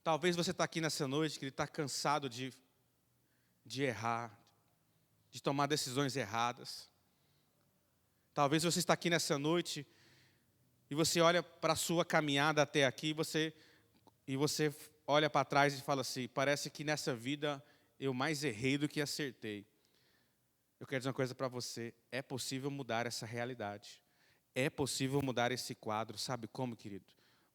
Talvez você está aqui nessa noite que está cansado de errar, de tomar decisões erradas. Talvez você está aqui nessa noite e você olha para a sua caminhada até aqui e você olha para trás e fala assim, parece que nessa vida eu mais errei do que acertei. Eu quero dizer uma coisa para você, é possível mudar essa realidade. É possível mudar esse quadro, sabe como, querido?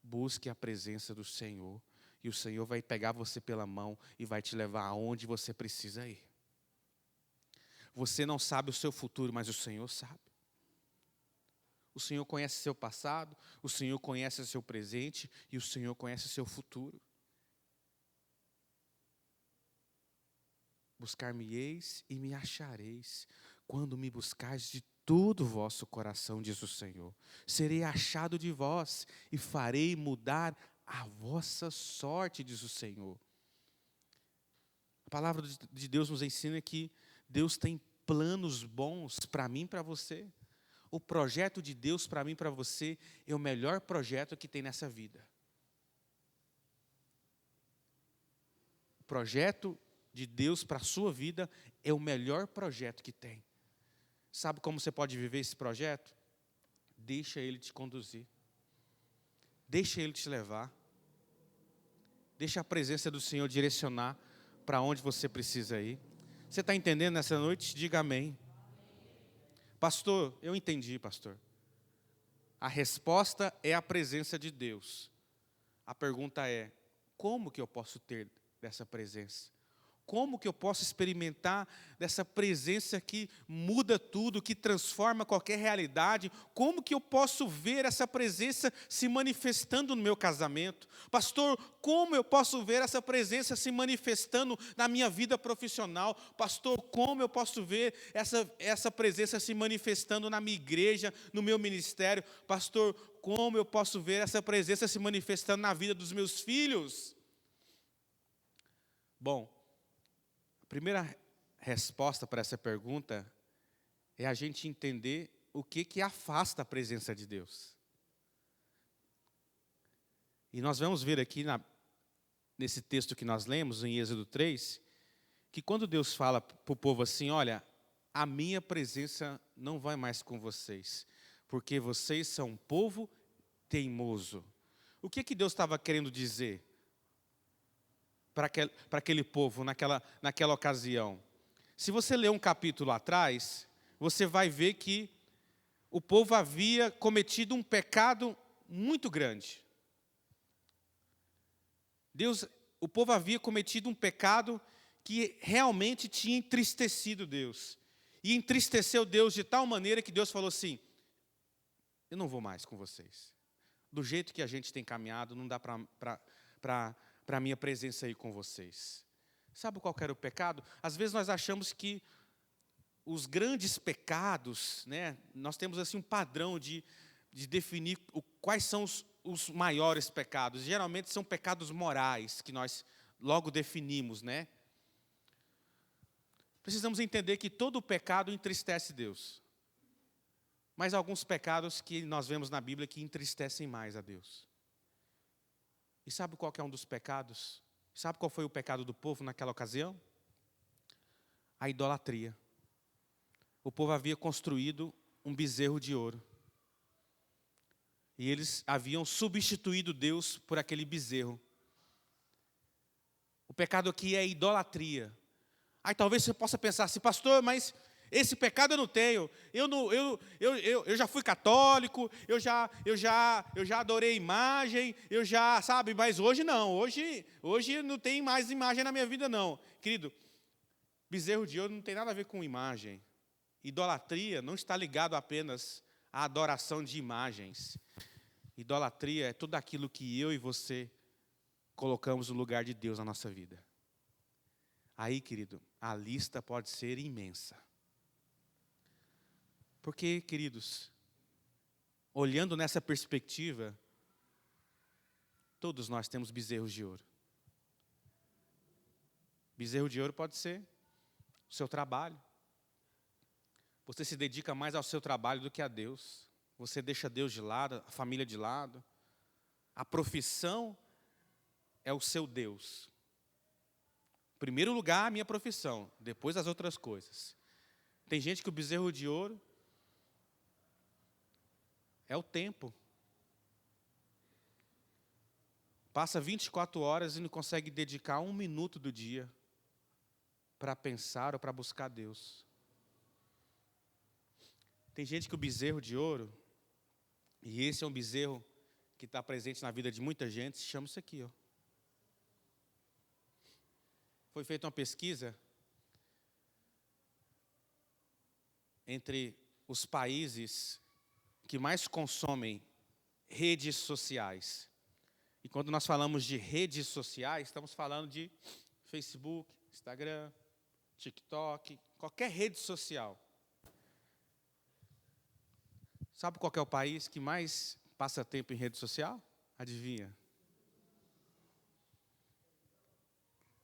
Busque a presença do Senhor. E o Senhor vai pegar você pela mão e vai te levar aonde você precisa ir. Você não sabe o seu futuro, mas o Senhor sabe. O Senhor conhece seu passado, o Senhor conhece o seu presente e o Senhor conhece o seu futuro. Buscar-me-eis e me achareis, quando me buscares de todo o vosso coração, diz o Senhor. Serei achado de vós e farei mudar a vossa sorte, diz o Senhor. A palavra de Deus nos ensina que Deus tem planos bons para mim e para você. O projeto de Deus para mim e para você é o melhor projeto que tem nessa vida. O projeto de Deus para a sua vida é o melhor projeto que tem. Sabe como você pode viver esse projeto? Deixa Ele te conduzir. Deixa Ele te levar. Deixa a presença do Senhor direcionar para onde você precisa ir. Você está entendendo nessa noite? Diga amém. Pastor, eu entendi, pastor. A resposta é a presença de Deus. A pergunta é, como que eu posso ter dessa presença? Como que eu posso experimentar dessa presença que muda tudo, que transforma qualquer realidade? Como que eu posso ver essa presença se manifestando no meu casamento? Pastor, como eu posso ver essa presença se manifestando na minha vida profissional? Pastor, como eu posso ver essa presença se manifestando na minha igreja, no meu ministério? Pastor, como eu posso ver essa presença se manifestando na vida dos meus filhos? Bom, a primeira resposta para essa pergunta é a gente entender o que afasta a presença de Deus. E nós vamos ver aqui nesse texto que nós lemos, em Êxodo 3, que quando Deus fala para o povo assim, olha, a minha presença não vai mais com vocês, porque vocês são um povo teimoso. O que Deus estava querendo dizer para aquele povo naquela ocasião? Se você ler um capítulo atrás, você vai ver que o povo havia cometido um pecado muito grande. O povo havia cometido um pecado que realmente tinha entristecido Deus. E entristeceu Deus de tal maneira que Deus falou assim, eu não vou mais com vocês. Do jeito que a gente tem caminhado, não dá para a minha presença aí com vocês. Sabe qual era o pecado? Às vezes nós achamos que os grandes pecados, né, nós temos assim um padrão de definir quais são os maiores pecados. Geralmente são pecados morais que nós logo definimos, né? Precisamos entender que todo pecado entristece Deus. Mas há alguns pecados que nós vemos na Bíblia que entristecem mais a Deus. E sabe qual que é um dos pecados? Sabe qual foi o pecado do povo naquela ocasião? A idolatria. O povo havia construído um bezerro de ouro. E eles haviam substituído Deus por aquele bezerro. O pecado aqui é idolatria. Aí talvez você possa pensar assim, pastor, mas esse pecado eu não tenho. Eu já fui católico, eu já adorei imagem, sabe, mas hoje não. Hoje não tem mais imagem na minha vida, não. Querido, bezerro de ouro não tem nada a ver com imagem. Idolatria não está ligado apenas à adoração de imagens. Idolatria é tudo aquilo que eu e você colocamos no lugar de Deus na nossa vida. Aí, querido, a lista pode ser imensa. Porque, queridos, olhando nessa perspectiva, todos nós temos bezerros de ouro. Bezerro de ouro pode ser o seu trabalho. Você se dedica mais ao seu trabalho do que a Deus. Você deixa Deus de lado, a família de lado. A profissão é o seu Deus. Em primeiro lugar, a minha profissão, depois as outras coisas. Tem gente que o bezerro de ouro é o tempo. Passa 24 horas e não consegue dedicar 1 minuto do dia para pensar ou para buscar Deus. Tem gente que o bezerro de ouro, e esse é um bezerro que está presente na vida de muita gente, se chama isso aqui, ó. Foi feita uma pesquisa entre os países que mais consomem redes sociais. E quando nós falamos de redes sociais, estamos falando de Facebook, Instagram, TikTok, qualquer rede social. Sabe qual que é o país que mais passa tempo em rede social? Adivinha?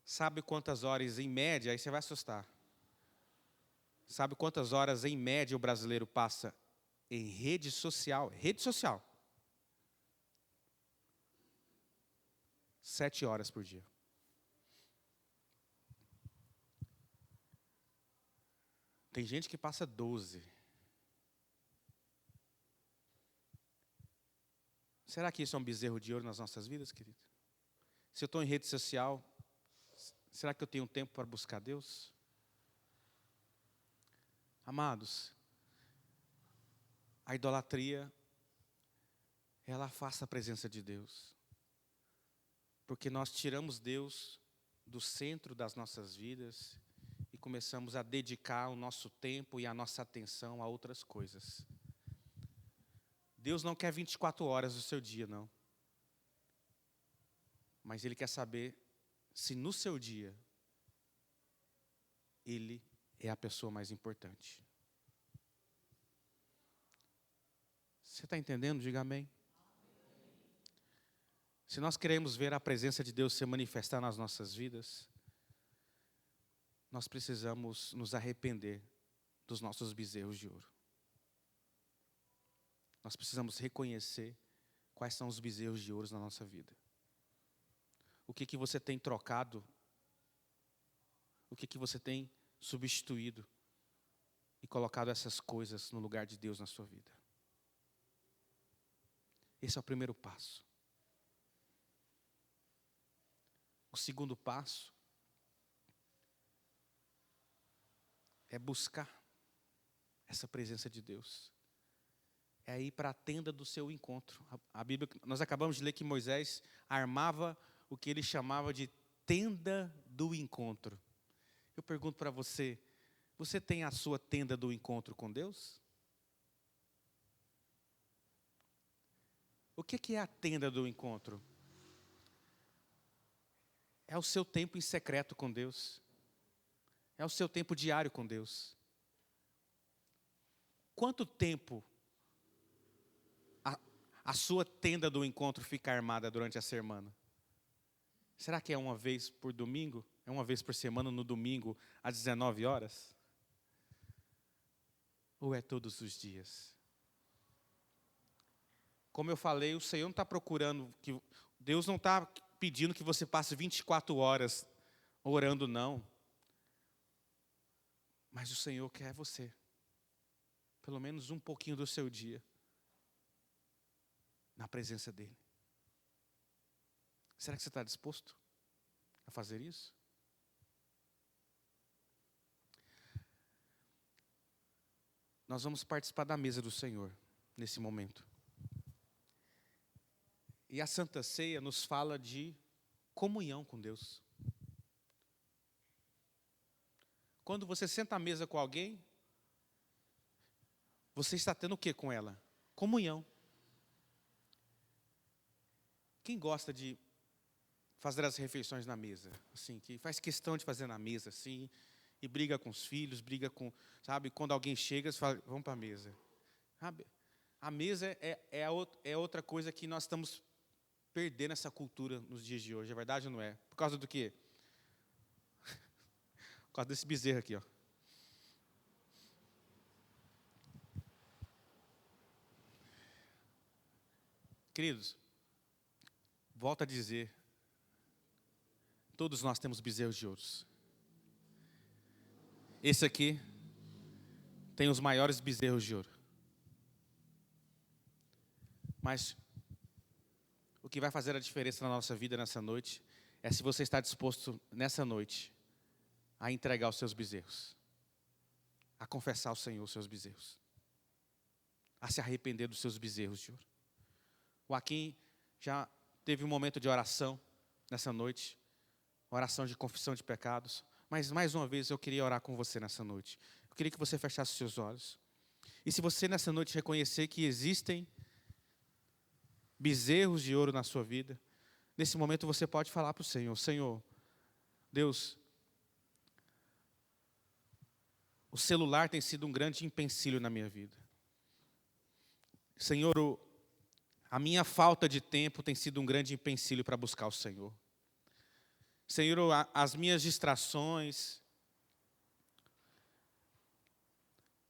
Sabe quantas horas em média, aí você vai assustar. Sabe quantas horas em média o brasileiro passa em rede social? Rede social. 7 horas por dia. Tem gente que passa 12. Será que isso é um bezerro de ouro nas nossas vidas, querido? Se eu estou em rede social, será que eu tenho tempo para buscar Deus? Amados, a idolatria, ela afasta a presença de Deus. Porque nós tiramos Deus do centro das nossas vidas e começamos a dedicar o nosso tempo e a nossa atenção a outras coisas. Deus não quer 24 horas do seu dia, não. Mas Ele quer saber se no seu dia Ele é a pessoa mais importante. Você está entendendo? Diga amém. Se nós queremos ver a presença de Deus se manifestar nas nossas vidas, nós precisamos nos arrepender dos nossos bezerros de ouro. Nós precisamos reconhecer quais são os bezerros de ouro na nossa vida. O que você tem trocado? O que você tem substituído e colocado essas coisas no lugar de Deus na sua vida? Esse é o primeiro passo. O segundo passo é buscar essa presença de Deus. É ir para a tenda do seu encontro. A Bíblia, nós acabamos de ler que Moisés armava o que ele chamava de tenda do encontro. Eu pergunto para você, você tem a sua tenda do encontro com Deus? O que é a tenda do encontro? É o seu tempo em secreto com Deus. É o seu tempo diário com Deus. Quanto tempo a sua tenda do encontro fica armada durante a semana? Será que é uma vez por domingo? É uma vez por semana no domingo às 19 horas? Ou é todos os dias? Como eu falei, o Senhor não está procurando Deus não está pedindo que você passe 24 horas orando, não. Mas o Senhor quer você. Pelo menos um pouquinho do seu dia na presença dEle. Será que você está disposto a fazer isso? Nós vamos participar da mesa do Senhor nesse momento. E a Santa Ceia nos fala de comunhão com Deus. Quando você senta à mesa com alguém, você está tendo o que com ela? Comunhão. Quem gosta de fazer as refeições na mesa? Assim, que faz questão de fazer na mesa, assim, e briga com os filhos, briga com, sabe, quando alguém chega, você fala, vamos para a mesa. Sabe? A mesa é outra coisa que nós estamos perdendo essa cultura nos dias de hoje, é verdade ou não é? Por causa do quê? Por causa desse bezerro aqui, ó. Queridos, volto a dizer, todos nós temos bezerros de ouro. Esse aqui tem os maiores bezerros de ouro. Mas o que vai fazer a diferença na nossa vida nessa noite é se você está disposto nessa noite a entregar os seus bezerros, a confessar ao Senhor os seus bezerros, a se arrepender dos seus bezerros de ouro. O Joaquim já teve um momento de oração nessa noite, oração de confissão de pecados, mas mais uma vez eu queria orar com você nessa noite. Eu queria que você fechasse os seus olhos. E se você nessa noite reconhecer que existem bezerros de ouro na sua vida, nesse momento você pode falar para o Senhor, Senhor, Deus, o celular tem sido um grande empecilho na minha vida. Senhor, a minha falta de tempo tem sido um grande empecilho para buscar o Senhor. Senhor, as minhas distrações.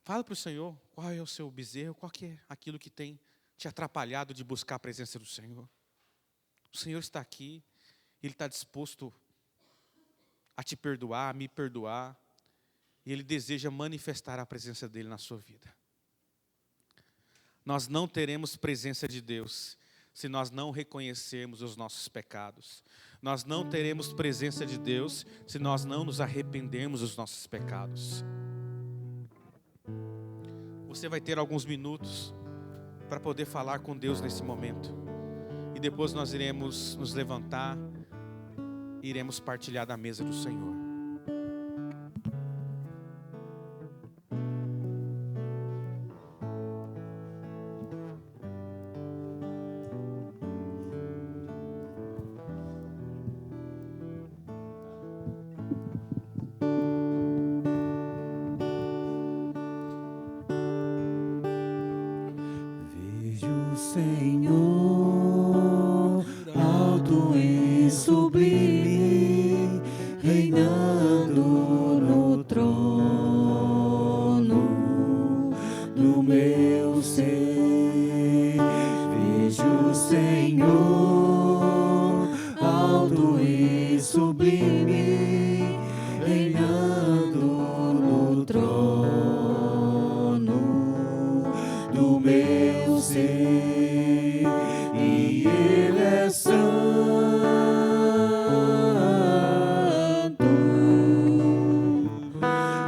Fala para o Senhor qual é o seu bezerro, qual que é aquilo que tem te atrapalhado de buscar a presença do Senhor. O Senhor está aqui, Ele está disposto a te perdoar, a me perdoar, e Ele deseja manifestar a presença dEle na sua vida. Nós não teremos presença de Deus se nós não reconhecermos os nossos pecados. Nós não teremos presença de Deus se nós não nos arrependermos dos nossos pecados. Você vai ter alguns minutos para poder falar com Deus nesse momento. E depois nós iremos nos levantar e iremos partilhar da mesa do Senhor. Senhor, alto e sublime, reinando no trono do meu ser. Vejo o Senhor, alto e sublime, reinando no trono do meu ser. E Ele é santo,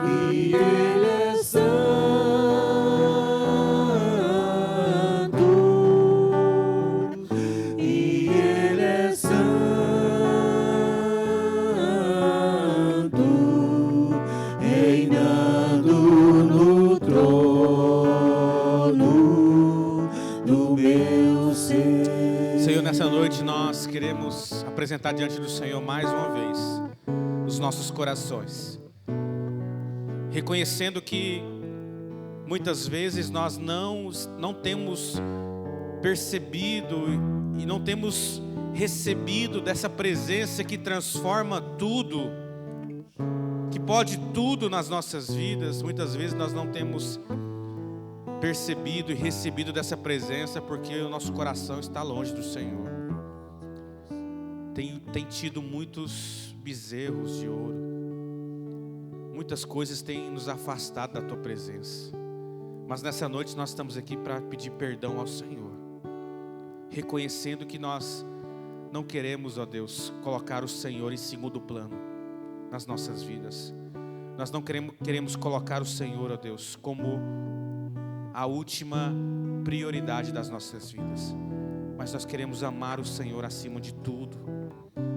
e Ele é santo, e Ele é santo, reinando no trono do meu ser. Senhor, nessa noite nós queremos apresentar diante do Senhor mais uma vez os nossos corações, reconhecendo que muitas vezes nós não temos percebido e não temos recebido dessa presença que transforma tudo, que pode tudo nas nossas vidas. Muitas vezes nós não temos percebido e recebido dessa presença porque o nosso coração está longe do Senhor. tem tido muitos bezerros de ouro. Muitas coisas têm nos afastado da tua presença. Mas nessa noite nós estamos aqui para pedir perdão ao Senhor, reconhecendo que nós não queremos, ó Deus, colocar o Senhor em segundo plano nas nossas vidas. Nós não queremos colocar o Senhor, ó Deus, como a última prioridade das nossas vidas. Mas nós queremos amar o Senhor acima de tudo.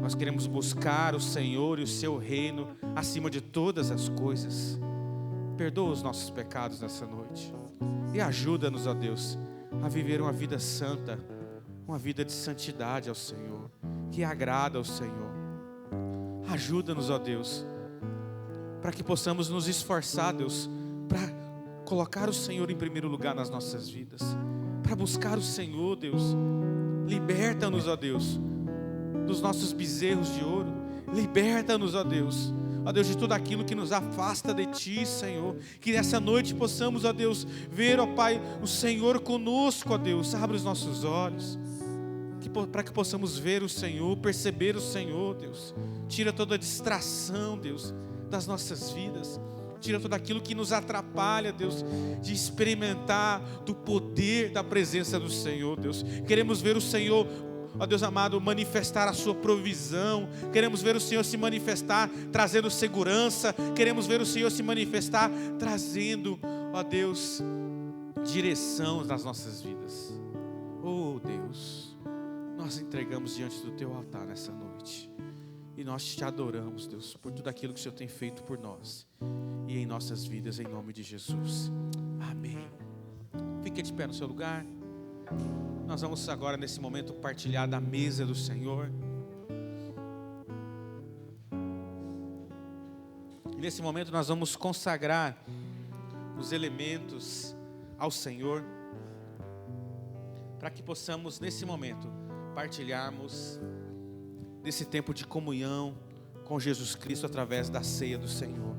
Nós queremos buscar o Senhor e o seu reino acima de todas as coisas. Perdoa os nossos pecados nessa noite. E ajuda-nos, ó Deus, a viver uma vida santa, uma vida de santidade ao Senhor, que agrada ao Senhor. Ajuda-nos, ó Deus, para que possamos nos esforçar, Deus, para colocar o Senhor em primeiro lugar nas nossas vidas, para buscar o Senhor, Deus. Liberta-nos, ó Deus, dos nossos bezerros de ouro. Liberta-nos, ó Deus, de tudo aquilo que nos afasta de Ti, Senhor. Que nessa noite possamos, ó Deus, ver, ó Pai, o Senhor conosco, ó Deus. Abre os nossos olhos, para que possamos ver o Senhor, perceber o Senhor, Deus. Tira toda a distração, Deus, das nossas vidas. Tira tudo aquilo que nos atrapalha, Deus, de experimentar do poder da presença do Senhor, Deus. Queremos ver o Senhor, ó Deus amado, manifestar a sua provisão. Queremos ver o Senhor se manifestar, trazendo segurança. Queremos ver o Senhor se manifestar, trazendo, ó Deus, direção nas nossas vidas. Oh Deus, nós entregamos diante do Teu altar nessa noite. E nós Te adoramos, Deus, por tudo aquilo que o Senhor tem feito por nós e em nossas vidas, em nome de Jesus. Amém. Fique de pé no seu lugar. Nós vamos agora, nesse momento, partilhar da mesa do Senhor. E nesse momento nós vamos consagrar os elementos ao Senhor, para que possamos, nesse momento, partilharmos desse tempo de comunhão com Jesus Cristo através da ceia do Senhor.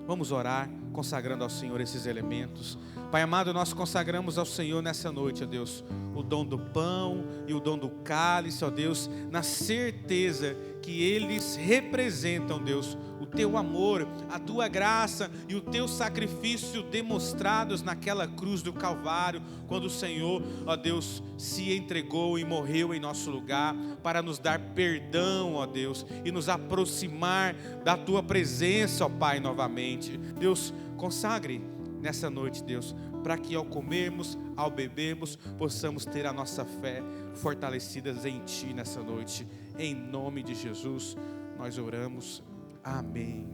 Vamos orar, consagrando ao Senhor esses elementos. Pai amado, nós consagramos ao Senhor nessa noite, ó Deus, o dom do pão e o dom do cálice, ó Deus, na certeza que eles representam, Deus, o Teu amor, a Tua graça e o Teu sacrifício demonstrados naquela cruz do Calvário, quando o Senhor, ó Deus, se entregou e morreu em nosso lugar, para nos dar perdão, ó Deus, e nos aproximar da Tua presença, ó Pai, novamente. Deus, consagre nessa noite, Deus, para que ao comermos, ao bebermos, possamos ter a nossa fé fortalecida em Ti nessa noite. Em nome de Jesus, nós oramos. Amém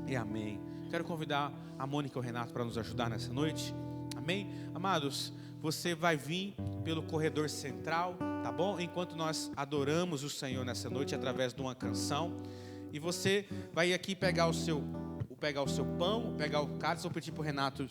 e amém. Quero convidar a Mônica e o Renato para nos ajudar nessa noite. Amém? Amados, você vai vir pelo corredor central, tá bom? Enquanto nós adoramos o Senhor nessa noite através de uma canção. E você vai aqui pegar o seu pão, pegar o cálice. Vou pedir para o Renato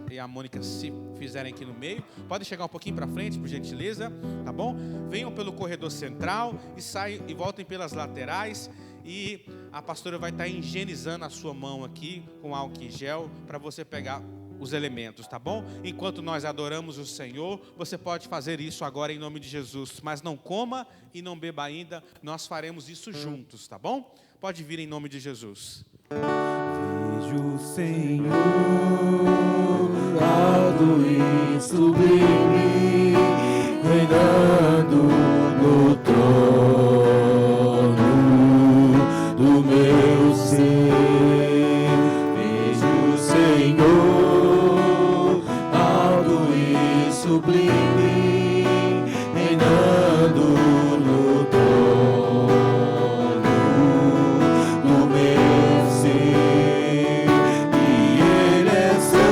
e a Mônica se fizerem aqui no meio. Pode chegar um pouquinho para frente, por gentileza, tá bom? Venham pelo corredor central e saiam e voltem pelas laterais. E a pastora vai estar higienizando a sua mão aqui com álcool em gel para você pegar os elementos, tá bom? Enquanto nós adoramos o Senhor, você pode fazer isso agora em nome de Jesus. Mas não coma e não beba ainda, nós faremos isso juntos, tá bom? Pode vir em nome de Jesus. Vejo o Senhor alto e sublime, reinando no trono do meu ser. Vejo o Senhor alto e sublime, reinando no trono do meu ser. E Ele é santo,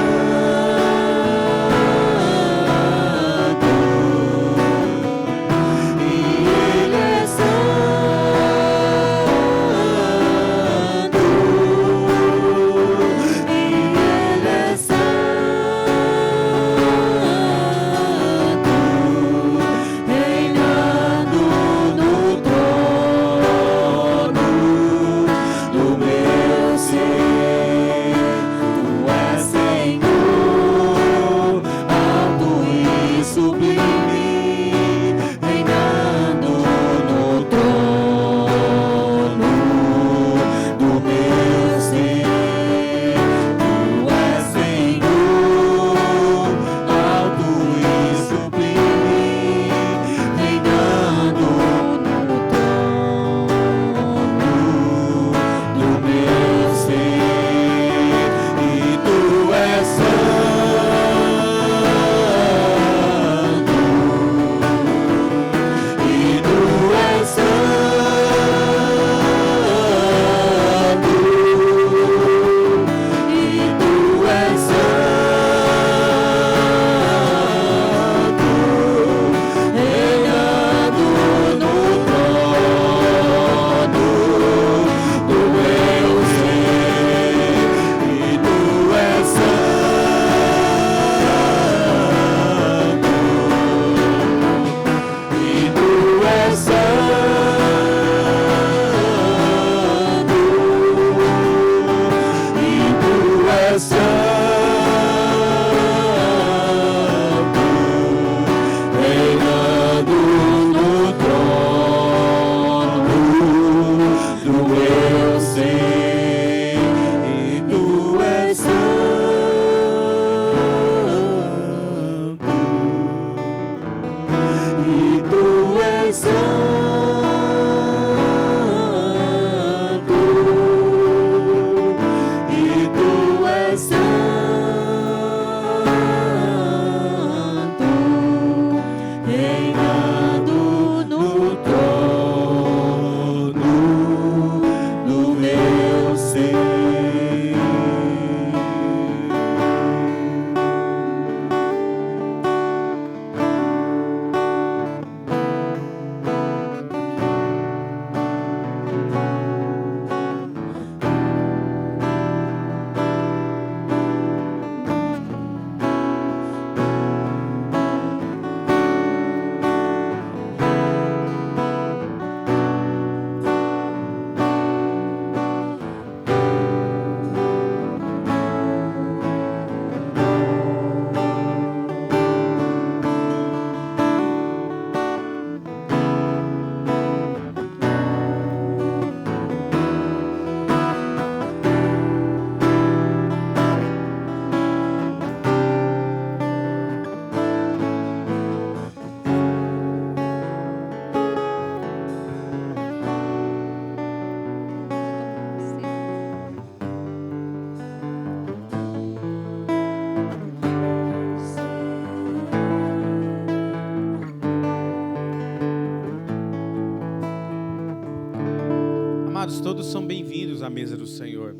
Amados, todos são bem-vindos à mesa do Senhor.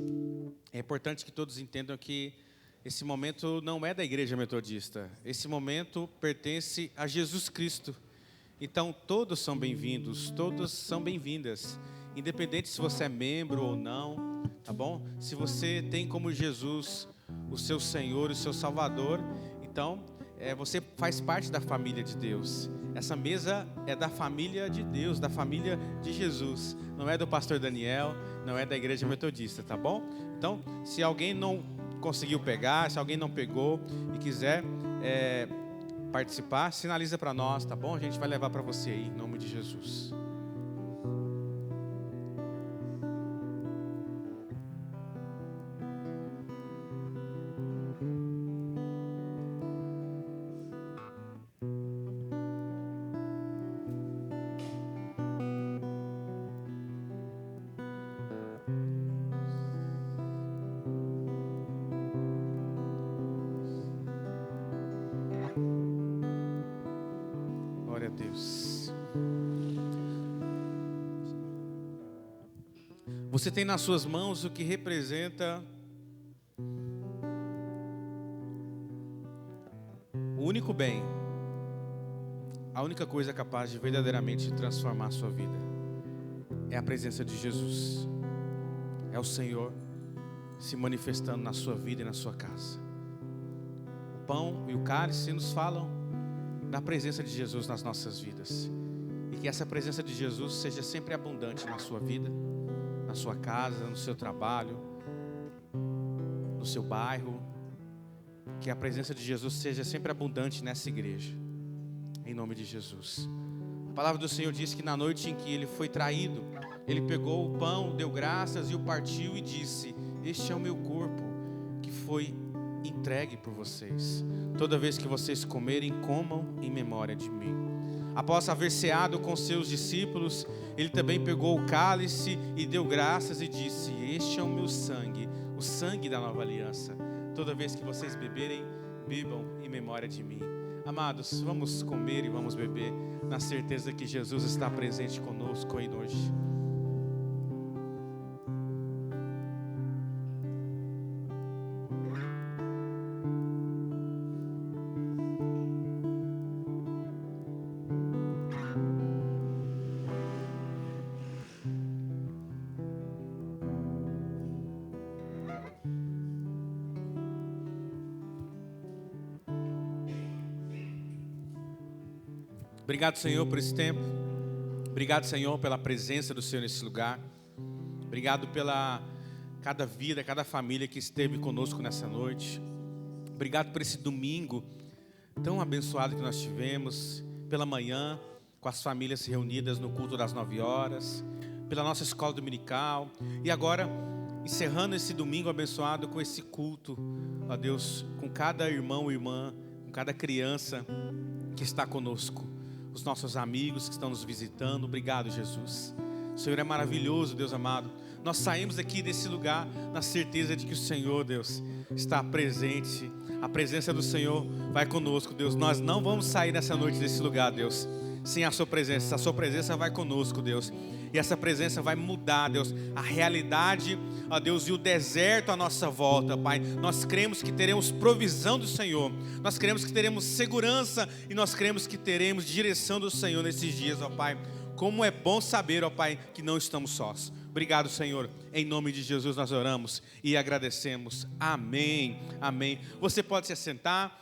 É importante que todos entendam que esse momento não é da Igreja Metodista. Esse momento pertence a Jesus Cristo. Então, todos são bem-vindos, todas são bem-vindas. Independente se você é membro ou não, tá bom? Se você tem como Jesus o seu Senhor, o seu Salvador, então você faz parte da família de Deus. Essa mesa é da família de Deus, da família de Jesus. Não é do pastor Daniel, não é da Igreja Metodista, tá bom? Então, se alguém não conseguiu pegar, se alguém não pegou e quiser participar, sinaliza para nós, tá bom? A gente vai levar para você aí, em nome de Jesus. Glória a Deus. Você tem nas suas mãos o que representa o único bem, a única coisa capaz de verdadeiramente transformar a sua vida. É a presença de Jesus. É o Senhor se manifestando na sua vida e na sua casa. O pão e o cálice nos falam da presença de Jesus nas nossas vidas. E que essa presença de Jesus seja sempre abundante na sua vida, na sua casa, no seu trabalho, no seu bairro. Que a presença de Jesus seja sempre abundante nessa igreja. Em nome de Jesus. A palavra do Senhor diz que na noite em que ele foi traído, ele pegou o pão, deu graças e o partiu e disse: este é o meu corpo que foi entregue por vocês. Toda vez que vocês comerem, comam em memória de mim. Após haver ceado com seus discípulos, ele também pegou o cálice e deu graças e disse: este é o meu sangue, o sangue da nova aliança. Toda vez que vocês beberem, bebam em memória de mim. Amados, vamos comer e vamos beber na certeza que Jesus está presente conosco aí hoje. Obrigado, Senhor, por esse tempo. Obrigado, Senhor, pela presença do Senhor nesse lugar. Obrigado pela cada vida, cada família que esteve conosco nessa noite. Obrigado por esse domingo tão abençoado que nós tivemos. Pela manhã, com as famílias reunidas no culto das 9 horas. Pela nossa escola dominical. E agora, encerrando esse domingo abençoado com esse culto, ó Deus, com cada irmão e irmã, com cada criança que está conosco. Os nossos amigos que estão nos visitando. Obrigado, Jesus. O Senhor é maravilhoso, Deus amado. Nós saímos aqui desse lugar na certeza de que o Senhor, Deus, está presente. A presença do Senhor vai conosco, Deus. Nós não vamos sair nessa noite desse lugar, Deus, sem a sua presença. A sua presença vai conosco, Deus. E essa presença vai mudar, Deus, a realidade, ó Deus, e o deserto à nossa volta, Pai. Nós cremos que teremos provisão do Senhor. Nós cremos que teremos segurança e nós cremos que teremos direção do Senhor nesses dias, ó Pai. Como é bom saber, ó Pai, que não estamos sós. Obrigado, Senhor. Em nome de Jesus nós oramos e agradecemos. Amém. Amém. Você pode se assentar.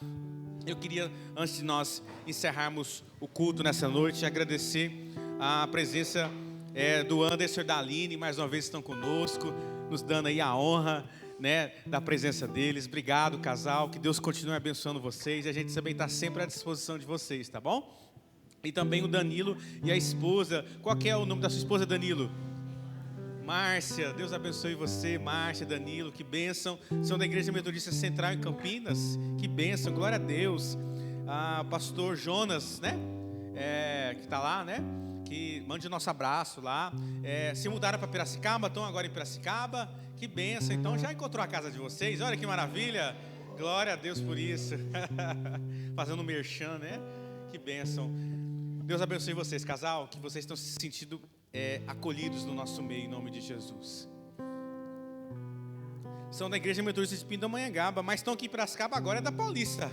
Eu queria, antes de nós encerrarmos o culto nessa noite, agradecer a presença do Anderson e da Aline, mais uma vez estão conosco, nos dando aí a honra, né, da presença deles. Obrigado, casal, que Deus continue abençoando vocês, e a gente também está sempre à disposição de vocês, tá bom? E também o Danilo e a esposa. Qual que é o nome da sua esposa, Danilo? Márcia. Deus abençoe você, Márcia, Danilo, que bênção. São da Igreja Metodista Central em Campinas, que bênção, glória a Deus. Pastor Jonas, né, que está lá, né, que mande o nosso abraço lá. Se mudaram para Piracicaba, estão agora em Piracicaba, que bênção. Então já encontrou a casa de vocês, olha que maravilha, glória a Deus por isso. Fazendo um merchan, né, que bênção. Deus abençoe vocês, casal, que vocês estão se sentindo acolhidos no nosso meio, em nome de Jesus. São da Igreja Metodista de Pindamonhangaba, mas estão aqui em Piracicaba, agora é da Paulista.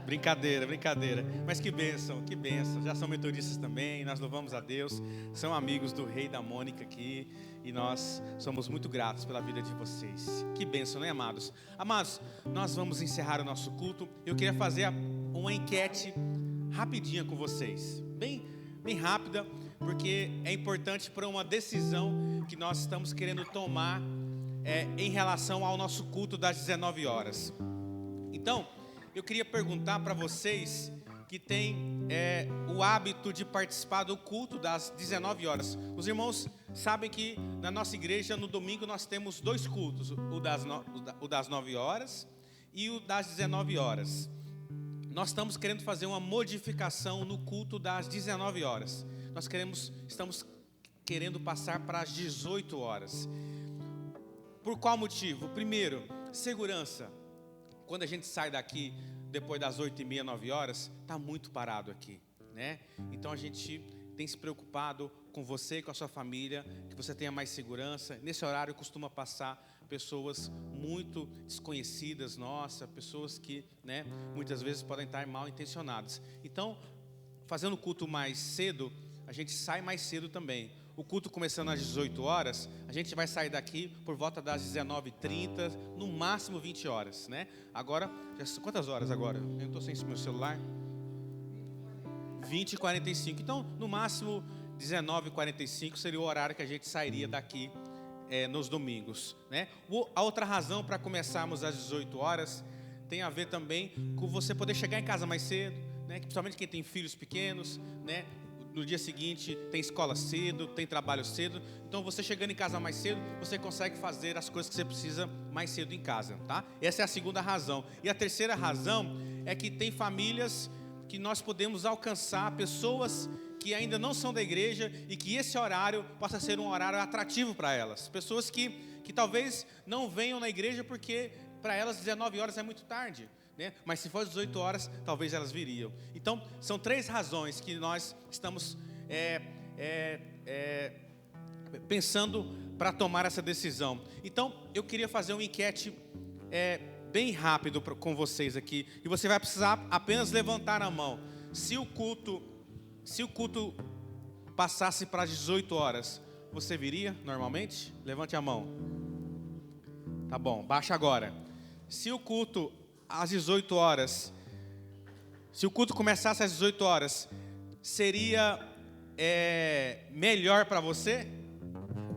Brincadeira, brincadeira. Mas que bênção, que bênção. Já são metodistas também, nós louvamos a Deus. São amigos do Rei da Mônica aqui. E nós somos muito gratos pela vida de vocês. Que bênção, né, amados? Amados, nós vamos encerrar o nosso culto. Eu queria fazer uma enquete rapidinha com vocês. Bem rápida, porque é importante para uma decisão que nós estamos querendo tomar em relação ao nosso culto das 19 horas. Então, eu queria perguntar para vocês que têm o hábito de participar do culto das 19 horas. Os irmãos sabem que na nossa igreja, no domingo, nós temos 2 cultos. O das 9 horas e o das 19 horas. Nós estamos querendo fazer uma modificação no culto das 19 horas. Estamos querendo passar para as 18 horas. Por qual motivo? Primeiro, segurança. Quando a gente sai daqui, depois das 8h30, 9 horas, está muito parado aqui, né? Então a gente tem se preocupado com você e com a sua família, que você tenha mais segurança. Nesse horário costuma passar pessoas muito desconhecidas, pessoas que, né, muitas vezes podem estar mal intencionadas. Então, fazendo o culto mais cedo, a gente sai mais cedo também. O culto começando às 18 horas, a gente vai sair daqui por volta das 19h30, no máximo 20 horas, né? Agora, quantas horas agora? Eu não estou sem meu celular. 20h45. Então, no máximo 19h45 seria o horário que a gente sairia daqui nos domingos, né? A outra razão para começarmos às 18 horas tem a ver também com você poder chegar em casa mais cedo, né? Principalmente quem tem filhos pequenos, né? No dia seguinte tem escola cedo, tem trabalho cedo. Então você chegando em casa mais cedo, você consegue fazer as coisas que você precisa mais cedo em casa, tá? Essa é a segunda razão. E a terceira razão é que tem famílias que nós podemos alcançar, pessoas que ainda não são da igreja e que esse horário possa ser um horário atrativo para elas. Pessoas que talvez não venham na igreja porque para elas 19 horas é muito tarde, né? Mas se for 18 horas, talvez elas viriam. Então, são 3 razões que nós estamos pensando para tomar essa decisão. Então, eu queria fazer uma enquete bem rápido com vocês aqui. E você vai precisar apenas levantar a mão. Se o culto passasse para as 18 horas, você viria normalmente? Levante a mão. Tá bom, baixa agora. Se o culto às 18 horas, se o culto começasse às 18 horas, seria melhor para você?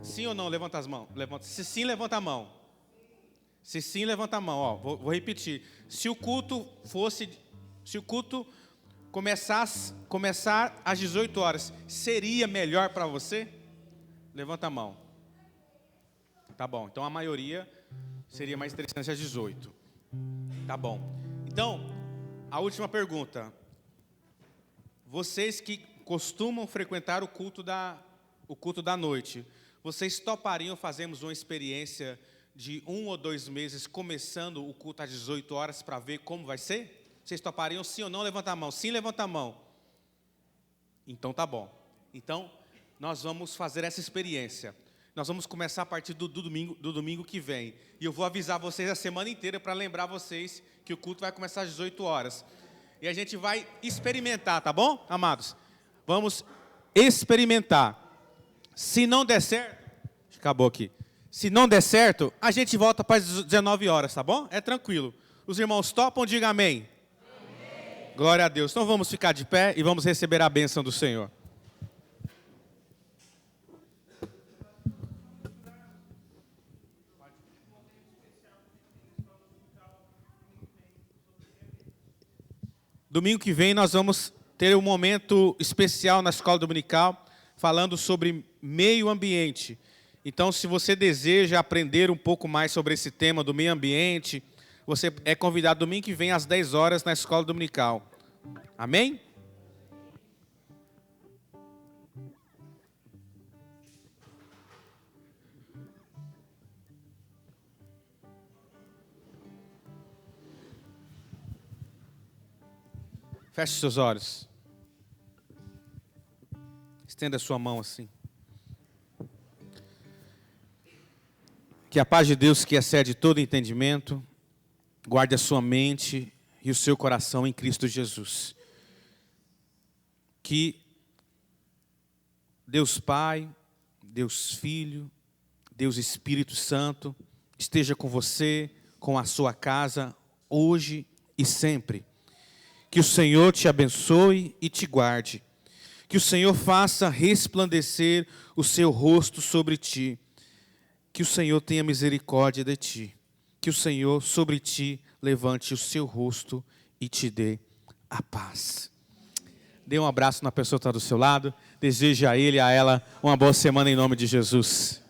Sim ou não? Levanta as mãos. Se sim, levanta a mão. Se sim, levanta a mão. Ó, vou repetir. Se o culto começar às 18 horas, seria melhor para você? Levanta a mão. Tá bom, então a maioria seria mais interessante às 18. Tá bom. Então, a última pergunta. Vocês que costumam frequentar o culto da noite, vocês topariam fazermos uma experiência de 1 ou 2 meses começando o culto às 18 horas para ver como vai ser? Vocês topariam sim ou não? Levanta a mão. Sim, levanta a mão. Então tá bom. Então, nós vamos fazer essa experiência. Nós vamos começar a partir do domingo que vem. E eu vou avisar vocês a semana inteira para lembrar vocês que o culto vai começar às 18 horas. E a gente vai experimentar, tá bom, amados? Vamos experimentar. Se não der certo, acabou aqui. Se não der certo, a gente volta para as 19 horas, tá bom? É tranquilo. Os irmãos topam, diga amém. Amém. Glória a Deus. Então vamos ficar de pé e vamos receber a bênção do Senhor. Domingo que vem nós vamos ter um momento especial na escola dominical, falando sobre meio ambiente. Então, se você deseja aprender um pouco mais sobre esse tema do meio ambiente, você é convidado domingo que vem às 10 horas na escola dominical. Amém? Feche seus olhos. Estenda a sua mão assim. Que a paz de Deus, que excede todo entendimento, guarde a sua mente e o seu coração em Cristo Jesus. Que Deus Pai, Deus Filho, Deus Espírito Santo esteja com você, com a sua casa, hoje e sempre. Que o Senhor te abençoe e te guarde. Que o Senhor faça resplandecer o seu rosto sobre ti. Que o Senhor tenha misericórdia de ti. Que o Senhor sobre ti levante o seu rosto e te dê a paz. Dê um abraço na pessoa que está do seu lado. Deseje a ele e a ela uma boa semana em nome de Jesus.